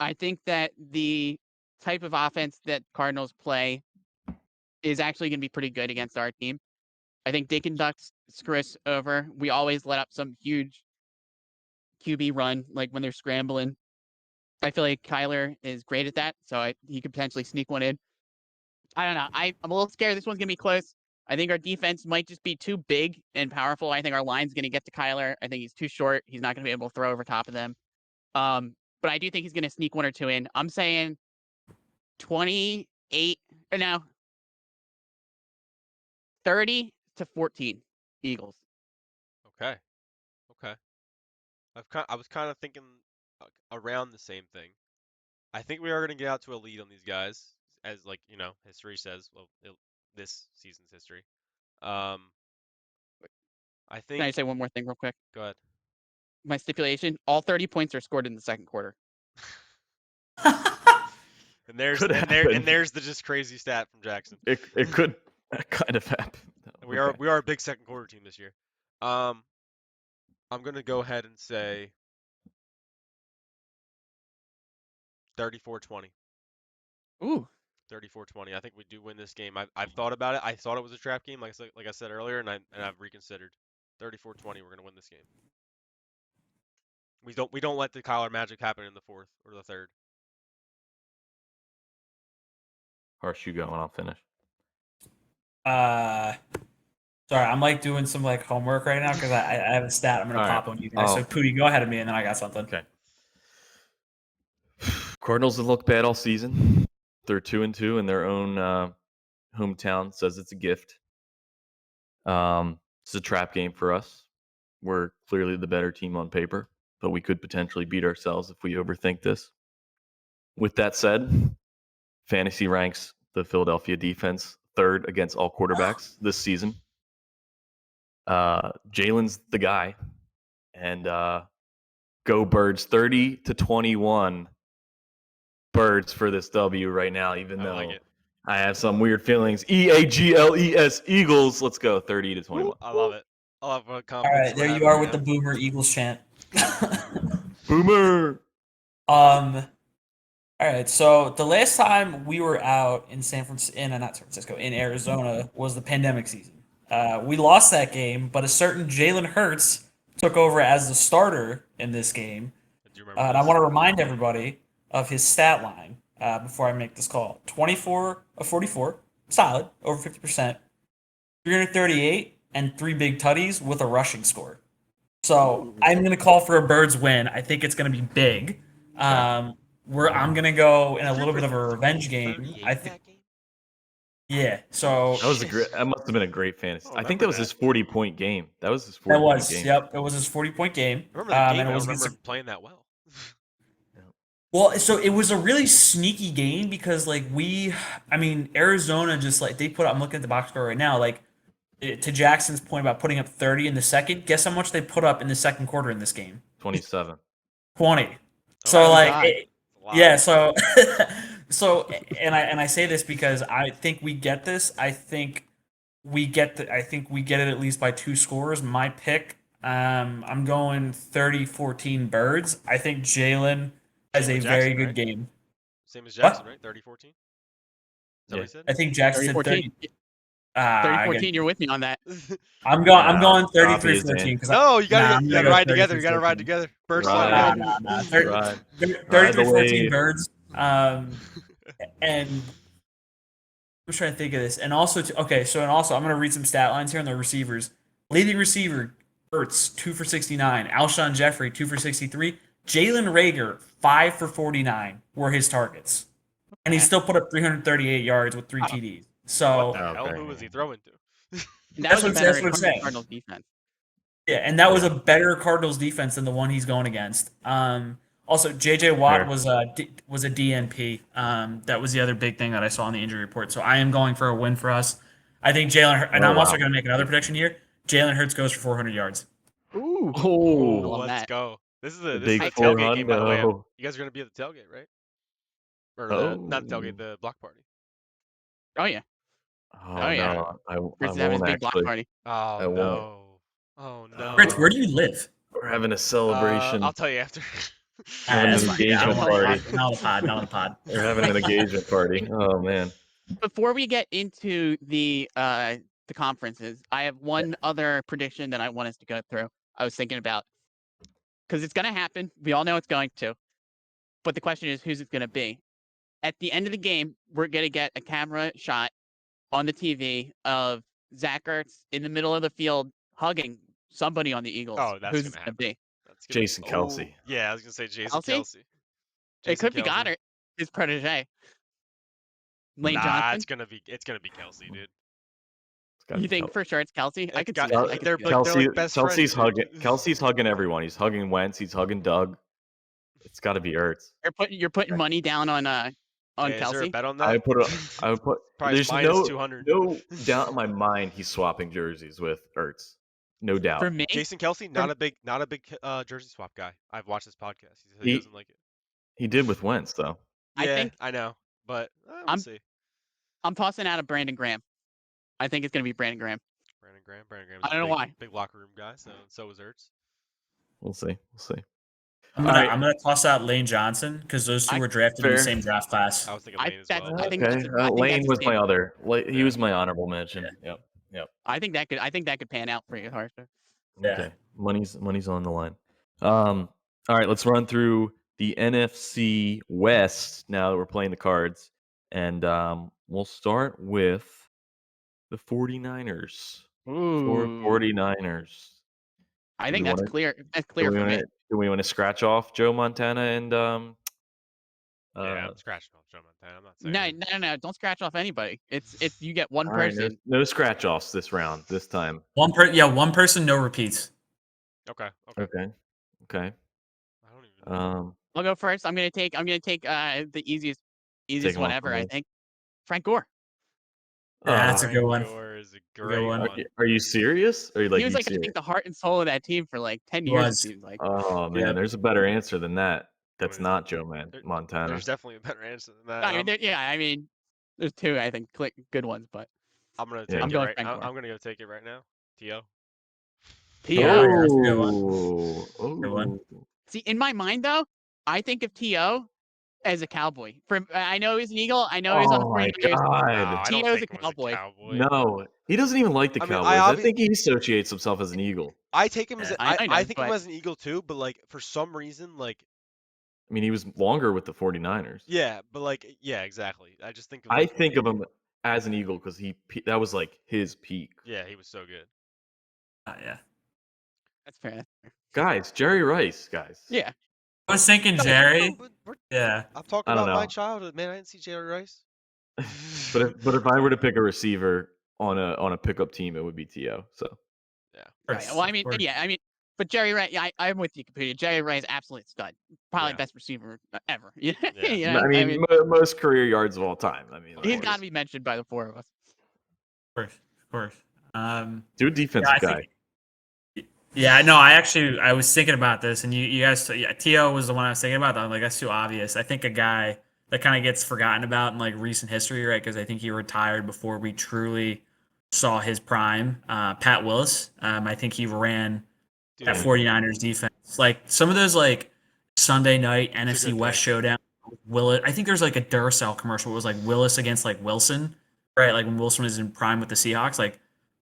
I think that the type of offense that Cardinals play is actually going to be pretty good against our team. I think they can screw us over. We always let up some huge QB run, like when they're scrambling. I feel like Kyler is great at that, so he could potentially sneak one in. I don't know. I'm a little scared this one's going to be close. I think our defense might just be too big and powerful. I think our line's going to get to Kyler. I think he's too short. He's not going to be able to throw over top of them. But I do think he's going to sneak 1 or 2 in. I'm saying 30-14 Eagles. Okay. I was kind of thinking around the same thing. I think we are going to get out to a lead on these guys, as history says. Well, this season's history. I Can think. I say one more thing real quick? Go ahead. My stipulation: all 30 points are scored in the second quarter. And there's the just crazy stat from Jackson. It could kind of happen. We are a big second quarter team this year. I'm gonna go ahead and say 34-20. Ooh. 34-20. I think we do win this game. I've thought about it. I thought it was a trap game, like I said earlier, and I've reconsidered. 34-20. We're gonna win this game. We don't let the Kyler magic happen in the fourth or the third. Harsh, you go and I'll finish. Sorry, I'm like doing some like homework right now because I have a stat I'm gonna pop on you guys. So Pooty, go ahead of me, and then I got something. Okay. Cardinals have looked bad all season. They're 2-2 in their own hometown. Says it's a gift. It's a trap game for us. We're clearly the better team on paper, but we could potentially beat ourselves if we overthink this. With that said, fantasy ranks the Philadelphia defense third against all quarterbacks this season. Jalen's the guy, and go Birds 30-21. Birds for this W right now, even though I have some weird feelings. EAGLES Eagles. Let's go 30-21. I love it. I love what All confidence. right, there you are with the Boomer Eagles chant. Boomer. All right, so the last time we were out in in Arizona was the pandemic season. We lost that game, but a certain Jalen Hurts took over as the starter in this game. And I want to remind everybody of his stat line before I make this call. 24 of 44, solid, over 50%, 338, and 3 big tutties with a rushing score. So I'm going to call for a Birds win. I think it's going to be big. I'm going to go in a little bit of a revenge game. I think. Yeah, so that must have been a great fantasy. I think that was his 40-point game. That was his 40-point That was, game. yep, it was his 40-point game. I remember the game. And I it was remember him playing that well. Well, so it was a really sneaky game because, like, Arizona just, like, they put up, I'm looking at the box score right now, like, to Jackson's point about putting up 30 in the second, guess how much they put up in the second quarter in this game? 27. 20. So, so, and I say this because I think we get this. I think we get it at least by 2 scores. My pick, I'm going 30-14 Birds. I think Jalen has a very good game. Same as Jackson, right? 30-14? Is that what he said? I think Jackson said 30. 30-14, you're with me on that. I'm going 33-14 because you gotta ride together. You gotta ride together. First 33-14 Birds. And I'm trying to think of this. And also, I'm gonna read some stat lines here on the receivers. Leading receiver Hurts 2 for 69. Alshon Jeffrey 2 for 63. Jalen Reagor 5 for 49 were his targets, and he still put up 338 yards with 3 TDs. So what the hell? Who was he throwing to? That's what I'm saying. Cardinals defense. Yeah, and that was a better Cardinals defense than the one he's going against. Also, J.J. Watt was a DNP. That was the other big thing that I saw on the injury report. So I am going for a win for us. I think I'm also going to make another prediction here. Jalen Hurts goes for 400 yards. Ooh. Let's go. This is a tailgate game, by the way. You guys are going to be at the tailgate, right? Or not the tailgate, the block party. Oh, yeah. Yeah. No. Chris is having his big block party. Oh, no. Oh, no. Chris, where do you live? We're having a celebration. I'll tell you after. Having an engagement party. Not a pod. We're having an engagement party. Oh, man. Before we get into the conferences, I have one other prediction that I want us to go through. I was thinking about, because it's going to happen. We all know it's going to. But the question is, who's it going to be? At the end of the game, we're going to get a camera shot on the TV of Zach Ertz in the middle of the field hugging somebody on the Eagles. Oh, that's who's it going to be? Jason Kelce. Yeah, I was going to say Jason Kelce. It could be Goddard, his protege. Lane Johnson. It's gonna be Kelce, dude. You think for sure it's Kelce? I could see that. They're Kelce's best friends, hugging everyone. He's hugging Wentz. He's hugging Doug. It's got to be Ertz. You're putting money down on Yeah, is there a Kelsey. bet on that? I would put. Probably There's minus 200. no doubt in my mind he's swapping jerseys with Ertz. No doubt. For me, Jason Kelsey, not a big jersey swap guy. I've watched this podcast. He said he He- doesn't like it. He did with Wentz though. I Yeah, think I know, but we'll I'm- see. I'm tossing out a Brandon Graham. I think it's gonna be Brandon Graham. Brandon Graham. I don't know why. Big locker room guy. So is Ertz. We'll see. I'm gonna toss out Lane Johnson because those two were drafted in the fair. same draft class. I was thinking I Lane as think well. I think Okay, that's- I think Lane that's was the my same. other. He Yeah. was my honorable mention. Yep. I think that could pan out for you, Harster. Yeah. Okay. Money's on the line. All right, let's run through the NFC West now that we're playing the cards. And we'll start with the 49ers. For 49ers. I Do think we that's wanna- clear. That's clear for me. Do we want to scratch off Joe Montana and Yeah, I'm scratching off Joe Montana. I'm not saying. No. Don't scratch off anybody. It's you get one all right, person. no scratch offs this round, this time. One person, no repeats. Okay. Okay. I don't even know. I'll go first. I'm gonna take the easiest him one off ever. the I list. think Frank Gore. Yeah, that's a Frank good one. Gore is a great one. one. Are you serious? Are you He was you like I serious? think the heart and soul of that team for like 10 He years. It was. seems like. Oh man, Yeah. there's a better answer than that. That's mean, not Joe there- Montana. There's definitely a better answer than that. I mean, there's two I think good ones, but I'm gonna Yeah. take I'm it going right. Frank Gore. I'm gonna go take it right now. T.O. Yeah, T.O. that's a good one. Good one. See, in my mind though, I think of T.O. as a Cowboy. I know he's an Eagle. I know he's on the Oh my 49ers. god. I don't T.O.'s think a him as Cowboy. No, he doesn't even like the I mean, Cowboys. I obvi- think he associates himself as an Eagle. I take him as Yeah. a, I know, I think of him but- as an Eagle too, but like for some reason, like I mean, he was longer with the 49ers. yeah, but like yeah, exactly. I just think of I like, think of him as an Eagle because that was like his peak. yeah, he was so good. Yeah. That's fair. Guys, Jerry Rice, guys. Yeah. I was thinking No, Jerry. no, but Yeah. I'm talking I don't about my know. childhood, man. I didn't see Jerry Rice. But if I were to pick a receiver on a pickup team, it would be T.O. So Right. Well, I mean, but Jerry Rice, I'm with you completely. Jerry Rice, absolute stud, probably Yeah. best receiver ever. You Yeah. know? I mean, most career yards of all time. I mean, he's like, got to be mentioned by the four of us. Of course. do a defensive I guy. think- Yeah, no, I was thinking about this, and you guys, T.O. was the one I was thinking about. I'm like, that's too obvious. I think a guy that kind of gets forgotten about in like recent history, right? Because I think he retired before we truly saw his prime. Pat Willis. I think he ran Dude, that 49ers defense. Like some of those like Sunday night That's a NFC good West pick. showdown. Willis, I think there's like a Duracell commercial. It was like Willis against like Wilson, right? Like when Wilson was in prime with the Seahawks. Like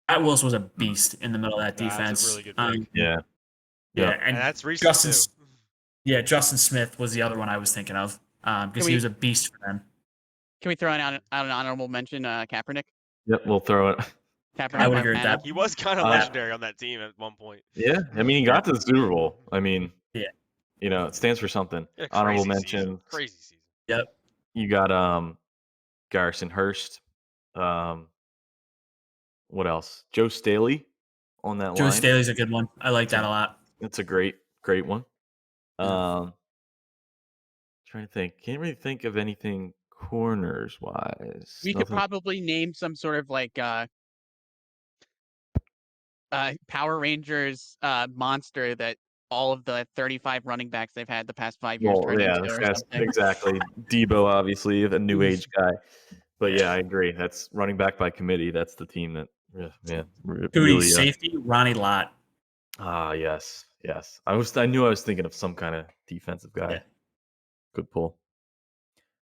Pat Willis was a beast in the middle of that That's a defense. really good pick. Yeah. Yeah, Yep. and that's recent Justin, too. Justin Smith was the other one I was thinking of because he was a beast for them. Can we throw out an honorable mention, Kaepernick? Yep. We'll throw it. Kaepernick. I would agree with Montana? that. He was kind of Uh, legendary on that team at one point. Yeah. I mean, he got to the Super Bowl. I mean, Yeah. You know, it stands for something. He had a Honorable crazy mention. season. Crazy season. Yep. You got Garrison Hurst. What else? Joe Staley on that Joe line. Staley's a good one. I like that a lot. That's a great one. Trying to think. Can't really think of anything corners wise. We could probably name some sort of like Power Rangers monster that all of the 35 running backs they've had the past 5 years turned into or something. exactly. Debo, obviously, the new age guy. But yeah, I agree. That's running back by committee. That's the team that, Cootie safety, Ronnie Lott. Yes. I knew I was thinking of some kind of defensive guy. Yeah. Good pull.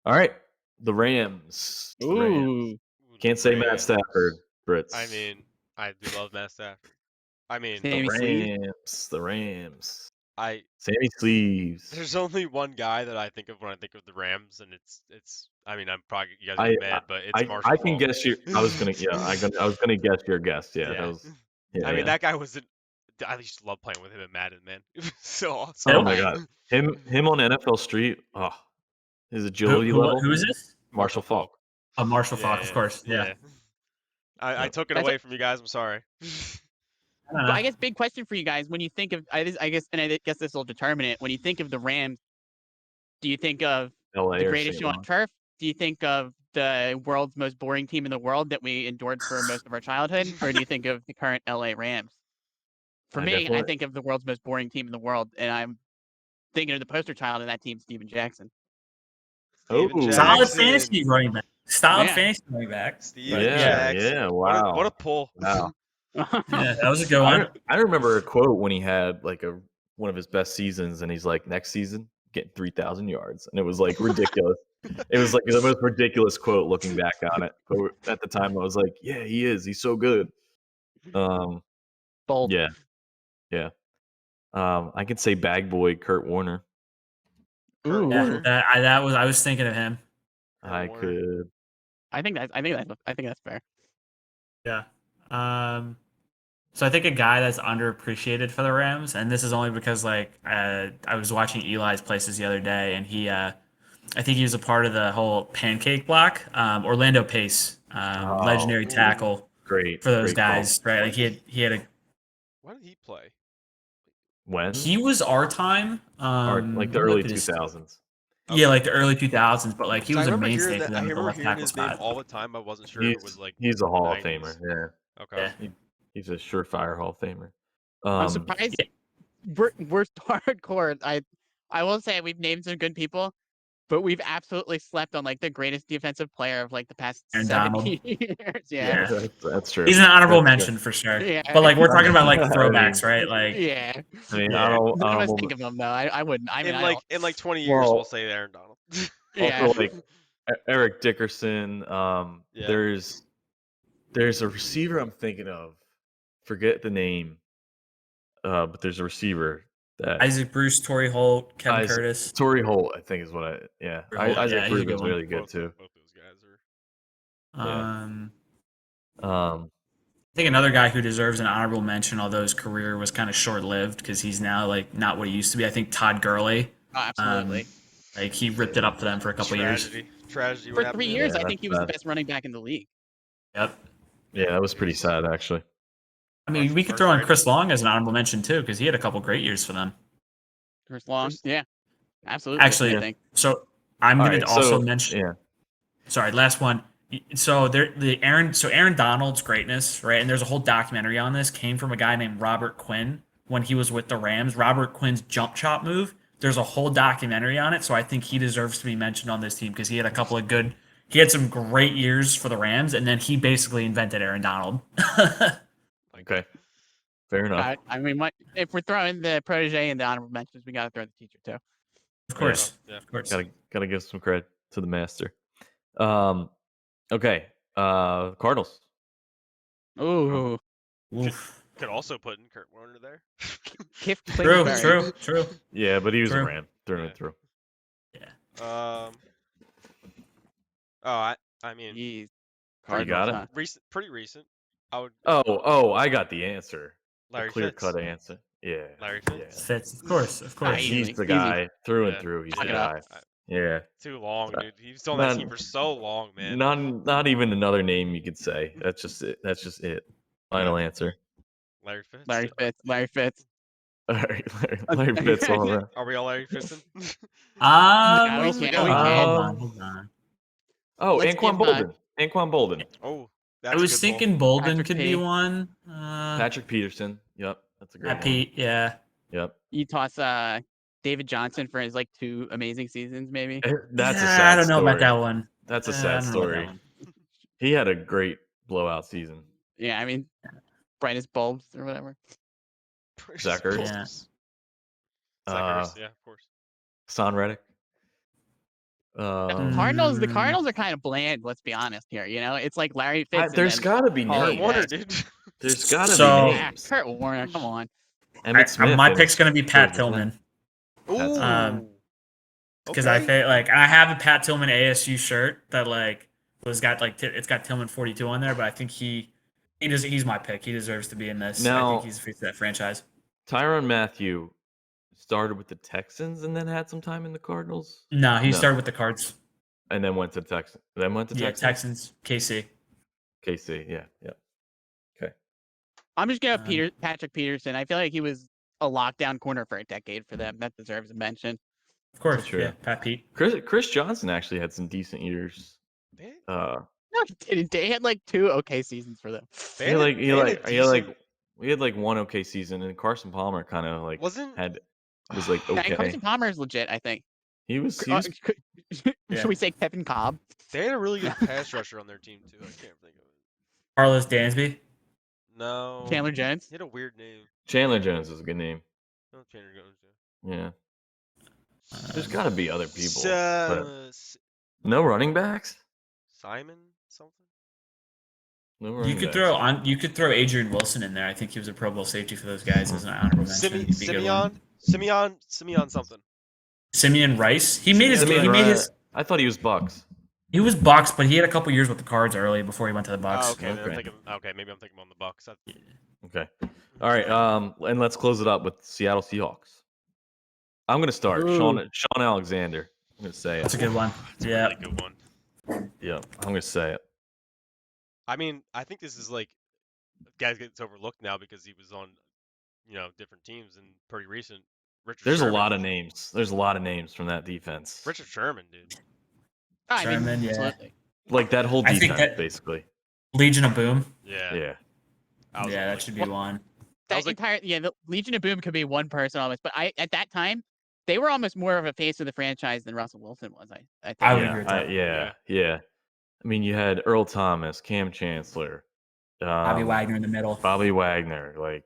All right, the Rams. The Rams. Ooh. Can't say Matt Rams. Stafford, Brits. I mean, I do love Matt Stafford. I mean, the Sammy Sleeves. Rams. The Rams. I Sammy Sleeves. there's only one guy that I think of when I think of the Rams, and it's. I mean, I'm probably you guys are mad, but it's Marshall. I can Faulk. guess your. I was gonna guess your guess. Yeah, that was. Yeah, I mean, yeah. that guy was. I used to love playing with him in Madden, man. It was so awesome. Oh my god, him on NFL Street. Oh, his agility level. Who is this? Marshall Faulk. Oh, Marshall Faulk, of course. Yeah. I took it away from you guys. I'm sorry. But I guess big question for you guys when you think of I guess this will determine it. When you think of the Rams, Do you think of LA the or greatest St. show on Louis. turf? Do you think of the world's most boring team in the world that we endured for most of our childhood? Or do you think of the current LA Rams? For me, I think of the world's most boring team in the world, and I'm thinking of the poster child of that team, Steven Jackson. Steven Solid Jackson. fantasy running back. Solid Yeah. fantasy running back. Steven Yeah, Jackson. yeah, wow. What a pull. Wow. Yeah, that was a good one. I remember a quote when he had like one of his best seasons, and he's like, next season, getting 3,000 yards. And it was like ridiculous. It was like the most ridiculous quote looking back on it. But at the time, I was like, yeah, he is. He's so good. Bold. Yeah. Yeah. I could say bag boy Kurt Warner. Kurt Yeah, Warner. I was thinking of him. I Warner. could. I think that's fair. Yeah. So I think a guy that's underappreciated for the Rams, and this is only because like I was watching Eli's Places the other day, and I think he was a part of the whole pancake block. Orlando Pace, legendary tackle, Great for those great call. guys, right? Like he had a. Why did he play? When? He was our time, Or like the early 2000s. Yeah, like the early 2000s, but like he was I a remember mainstay hearing for that. them I at the remember left hearing tackle his name spot. all the time. I wasn't sure if it was like. He's a Hall of 90s. Famer. Yeah. Yeah. He's a surefire Hall of Famer. I'm surprised. We're hardcore. I will say we've named some good people, but we've absolutely slept on like the greatest defensive player of like the past Aaron 70 years. Yeah. That's true. He's an honorable That's mention for sure. Yeah. But like we're talking about like throwbacks, right? Like Yeah. I mean, Yeah. None of us honorable. think of him though. I wouldn't. I mean, In like 20 years, Well, we'll say Aaron Donald. yeah. Also, like Eric Dickerson. Yeah. There's a receiver I'm thinking of. Forget the name. But there's a receiver that Isaac Bruce, Torrey Holt, Kevin Curtis. Torrey Holt, I think is what I. Yeah, Torrey Holt, Isaac yeah, he's a Bruce good was one. really good too. Both those guys are. I think another guy who deserves an honorable mention, although his career was kind of short-lived because he's now like not what he used to be. I think Todd Gurley. Oh, absolutely. Like he ripped it up for them for a couple years. Tragedy. For 3 years, Yeah, I think he was the that's best running back in the league. Yep. Yeah, that was pretty sad actually. I mean, we could throw in Chris Long as an honorable mention too because he had a couple great years for them. Chris Long. Yeah. Absolutely. Actually, I think. so I'm going All to right, also so, mention. Yeah. Sorry, last one. So Aaron Donald's greatness, right? And there's a whole documentary on this. Came from a guy named Robert Quinn when he was with the Rams. Robert Quinn's jump chop move. There's a whole documentary on it, so I think he deserves to be mentioned on this team because he had a couple of good. He had some great years for the Rams, and then he basically invented Aaron Donald. Okay. Fair enough. I mean, if we're throwing the protege and the honorable mentions, we got to throw the teacher too. Of course. Yeah. Of course. Gotta give some credit to the master. Okay. Cardinals. Ooh. Oof. Could also put in Kurt Warner there. True. Yeah, but he was True. a Ram through and through. Yeah. I mean, Jeez. You got it? Huh? pretty recent. I would. Oh, I got the answer. Larry The clear Fitz. cut answer. Yeah. Larry Yeah. Fitz. Fits. Of course. He's Easy, the easy. guy through and Yeah. through. He's Talk the it up. guy. Yeah. Too long, dude. He was on that team for so long, man. Not even another name you could say. That's just it. Final answer. Larry Fitz. Larry Fitz. All right, Larry Fitz all around. Are we all Larry Fitzing? We can. Hold on. Oh, Let's Anquan give, Bolden. Anquan Bolden. Oh, I that's was a good thinking Bolden Patrick could P. be one. Patrick Peterson. Yep, that's a great one. Pete, yeah. Yep. You toss David Johnson for his like 2 amazing seasons, maybe. That's a Yeah, sad I don't know story. about that one. That's a I sad don't know about that story. one. He had a great blowout season. Yeah, I mean, brightest bulbs or whatever. one. Zachary? Yeah. Zachary, yeah, of course. Son Reddick. The Cardinals are kind of bland. Let's be honest here. You know, it's like Larry Fitz. There's got to be Kurt names. Warner, dude. There's got to So- be names. Kurt Warner, come on. Emmett Smith. My and pick's his- gonna be Pat his- Tillman Ooh. because I feel like I have a Pat Tillman ASU shirt that like it's got Tillman 42 on there, but I think he's my pick. He deserves to be in this. I Now- think he's the face of that franchise. Tyrann Mathieu started with the Texans and then had some time in the Cardinals, No, he No. started with the Cards. and then went to Texans. Then went to Yeah, Texans. Texans, KC. KC. Yeah. Okay. I'm just going to Um, Patrick Peterson. I feel like he was a lockdown corner for a decade for them. That deserves a mention. Of course, true. yeah. Pat Pete. Chris Johnson actually had some decent years. They, No, he didn't. They had like 2 okay seasons for them. they had a We had like one okay season, and Carson Palmer kind of like was like Nah, okay. Carson Palmer is legit, I think. He was Should we say Kevin Cobb? They had a really good pass rusher on their team too. I can't think of it. Carlos Dansby. No. Chandler Jones. He had a weird name. Chandler Jones is a good name. Oh, Chandler Jones. Yeah. There's got to be other people. No running backs. Simon something. No running You could backs. You could throw Adrian Wilson in there. I think he was a Pro Bowl safety for those guys as an honorable mention. Simeon something. Simeon Rice. He made his. I thought he was Bucks. He was Bucks, but he had a couple years with the Cards early before he went to the Bucks. Oh, okay. Maybe I'm thinking on the Bucks. Okay. All right. And let's close it up with Seattle Seahawks. I'm gonna start. Sean Alexander. I'm gonna say it. That's a good one. Yeah. Really good one. Yeah, I'm gonna say it. I mean, I think this is like guys gets overlooked now because he was on, different teams and pretty recent. There's a lot of names. There's a lot of names from that defense. Richard Sherman, dude. Sherman, yeah. Like that whole defense, basically. Legion of Boom. Yeah. Yeah. That should be one. The Legion of Boom could be one person almost, but at that time, they were almost more of a face of the franchise than Russell Wilson was. I think. I would agree with that. Yeah. I mean, you had Earl Thomas, Cam Chancellor, Bobby Wagner in the middle. Bobby Wagner, like,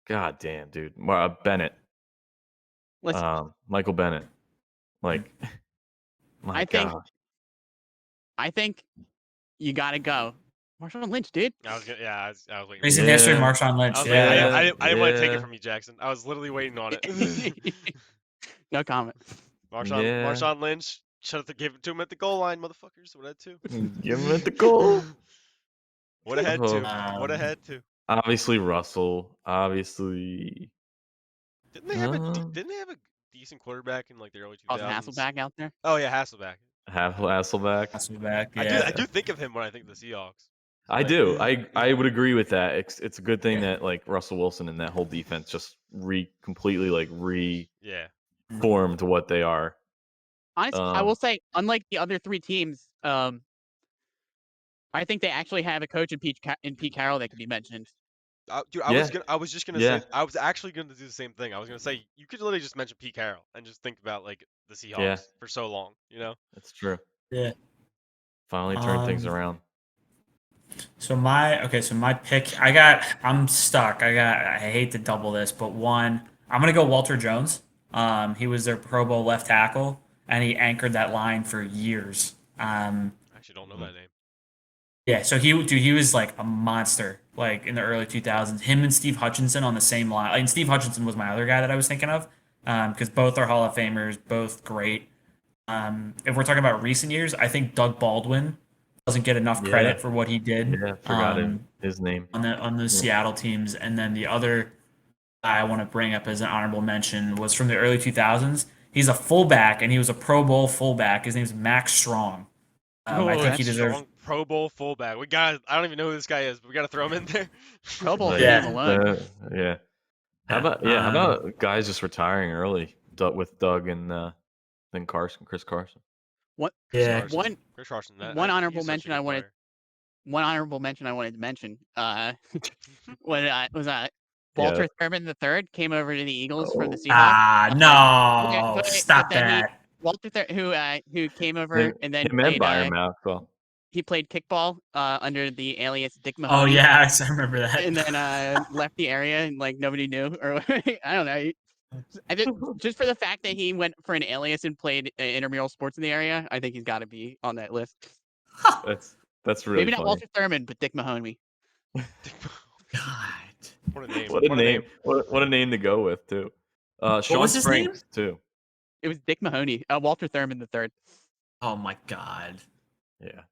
god damn, dude. Bennett. Michael Bennett. Like, my God. I think you gotta go. Marshawn Lynch, dude. I was waiting. Recent history, Marshawn Lynch. I didn't want to take it from you, Jackson. I was literally waiting on it. No comment. Marshawn Lynch. Should have given it to him at the goal line, motherfuckers. Would have had to. Give him at the goal. Would have had to. Obviously, Russell. Obviously. Didn't they have a decent quarterback in like the early 2000s? Also Hasselbeck out there. Oh yeah, Hasselbeck. Hasselbeck. Yeah. I do think of him when I think of the Seahawks. I do. I would agree with that. It's a good thing that like Russell Wilson and that whole defense just completely reformed to what they are. Honestly, I will say, unlike the other 3 teams, I think they actually have a coach in Pete Carroll that could be mentioned. Dude, I was just gonna say, I was actually gonna do the same thing. I was gonna say you could literally just mention Pete Carroll and just think about like the Seahawks for so long, That's true. Yeah. Finally turned things around. So my pick, I'm stuck. I hate to double this, but I'm gonna go Walter Jones. He was their Pro Bowl left tackle, and he anchored that line for years. I actually don't know that name. Yeah, so he was like a monster, like in the early 2000s. Him and Steve Hutchinson on the same line. And Steve Hutchinson was my other guy that I was thinking of, because both are Hall of Famers, both great. If we're talking about recent years, I think Doug Baldwin doesn't get enough credit for what he did. Yeah, forgot his name on the Seattle teams. And then the other guy I want to bring up as an honorable mention was from the early 2000s. He's a fullback, and he was a Pro Bowl fullback. His name's Max Strong. I think he deserves Pro Bowl fullback. I don't even know who this guy is, but we gotta throw him in there. Pro Bowl alone. How about guys just retiring early with Doug and then Chris Carson? Chris Carson. One honorable mention I wanted to mention. Was Walter Thurman III came over to the Eagles from the Seahawks. No, stop that. Walter who came over and then he played kickball under the alias Dick Mahoney. Oh yeah, I remember that. And then left the area and like nobody knew, or I don't know. I think just for the fact that he went for an alias and played intramural sports in the area, I think he's got to be on that list. That's really maybe not funny. Walter Thurman, but Dick Mahoney. God, what a name! What a name to go with too. Sean Springs too. It was Dick Mahoney. Walter Thurman III. Oh my God. Yeah,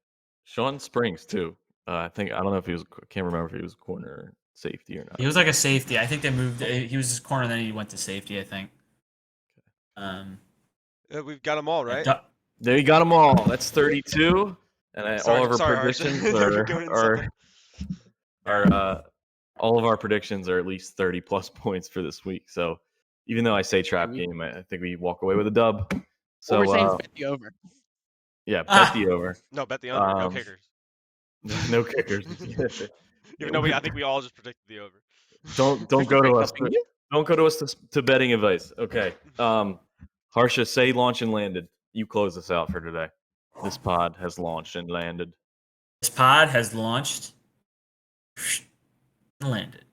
Sean Springs too. I don't know if he was. Can't remember if he was a corner or safety or not. He was like a safety. I think they moved. He was his corner, then he went to safety. I think. We've got them all, right? There you got them all. That's 32, and all of our predictions are all of our predictions are at least 30 plus points for this week. So Even though I say trap game, I think we walk away with a dub. So What we're saying is bet the over. yeah, bet the over. No, bet the under. No Um, kickers. No kickers. Even though I think we all just predicted the over. Don't Christian go to Drake's us. helping you? Don't go to us to betting advice. Okay. Harsha, say launch and landed. You close us out for today. This pod has launched and landed. This pod has launched and landed.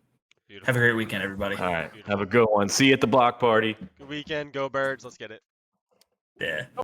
Beautiful. Have a great weekend, everybody. All right. Beautiful. Have a good one. See you at the block party. Good weekend. Go Birds. Let's get it. Yeah.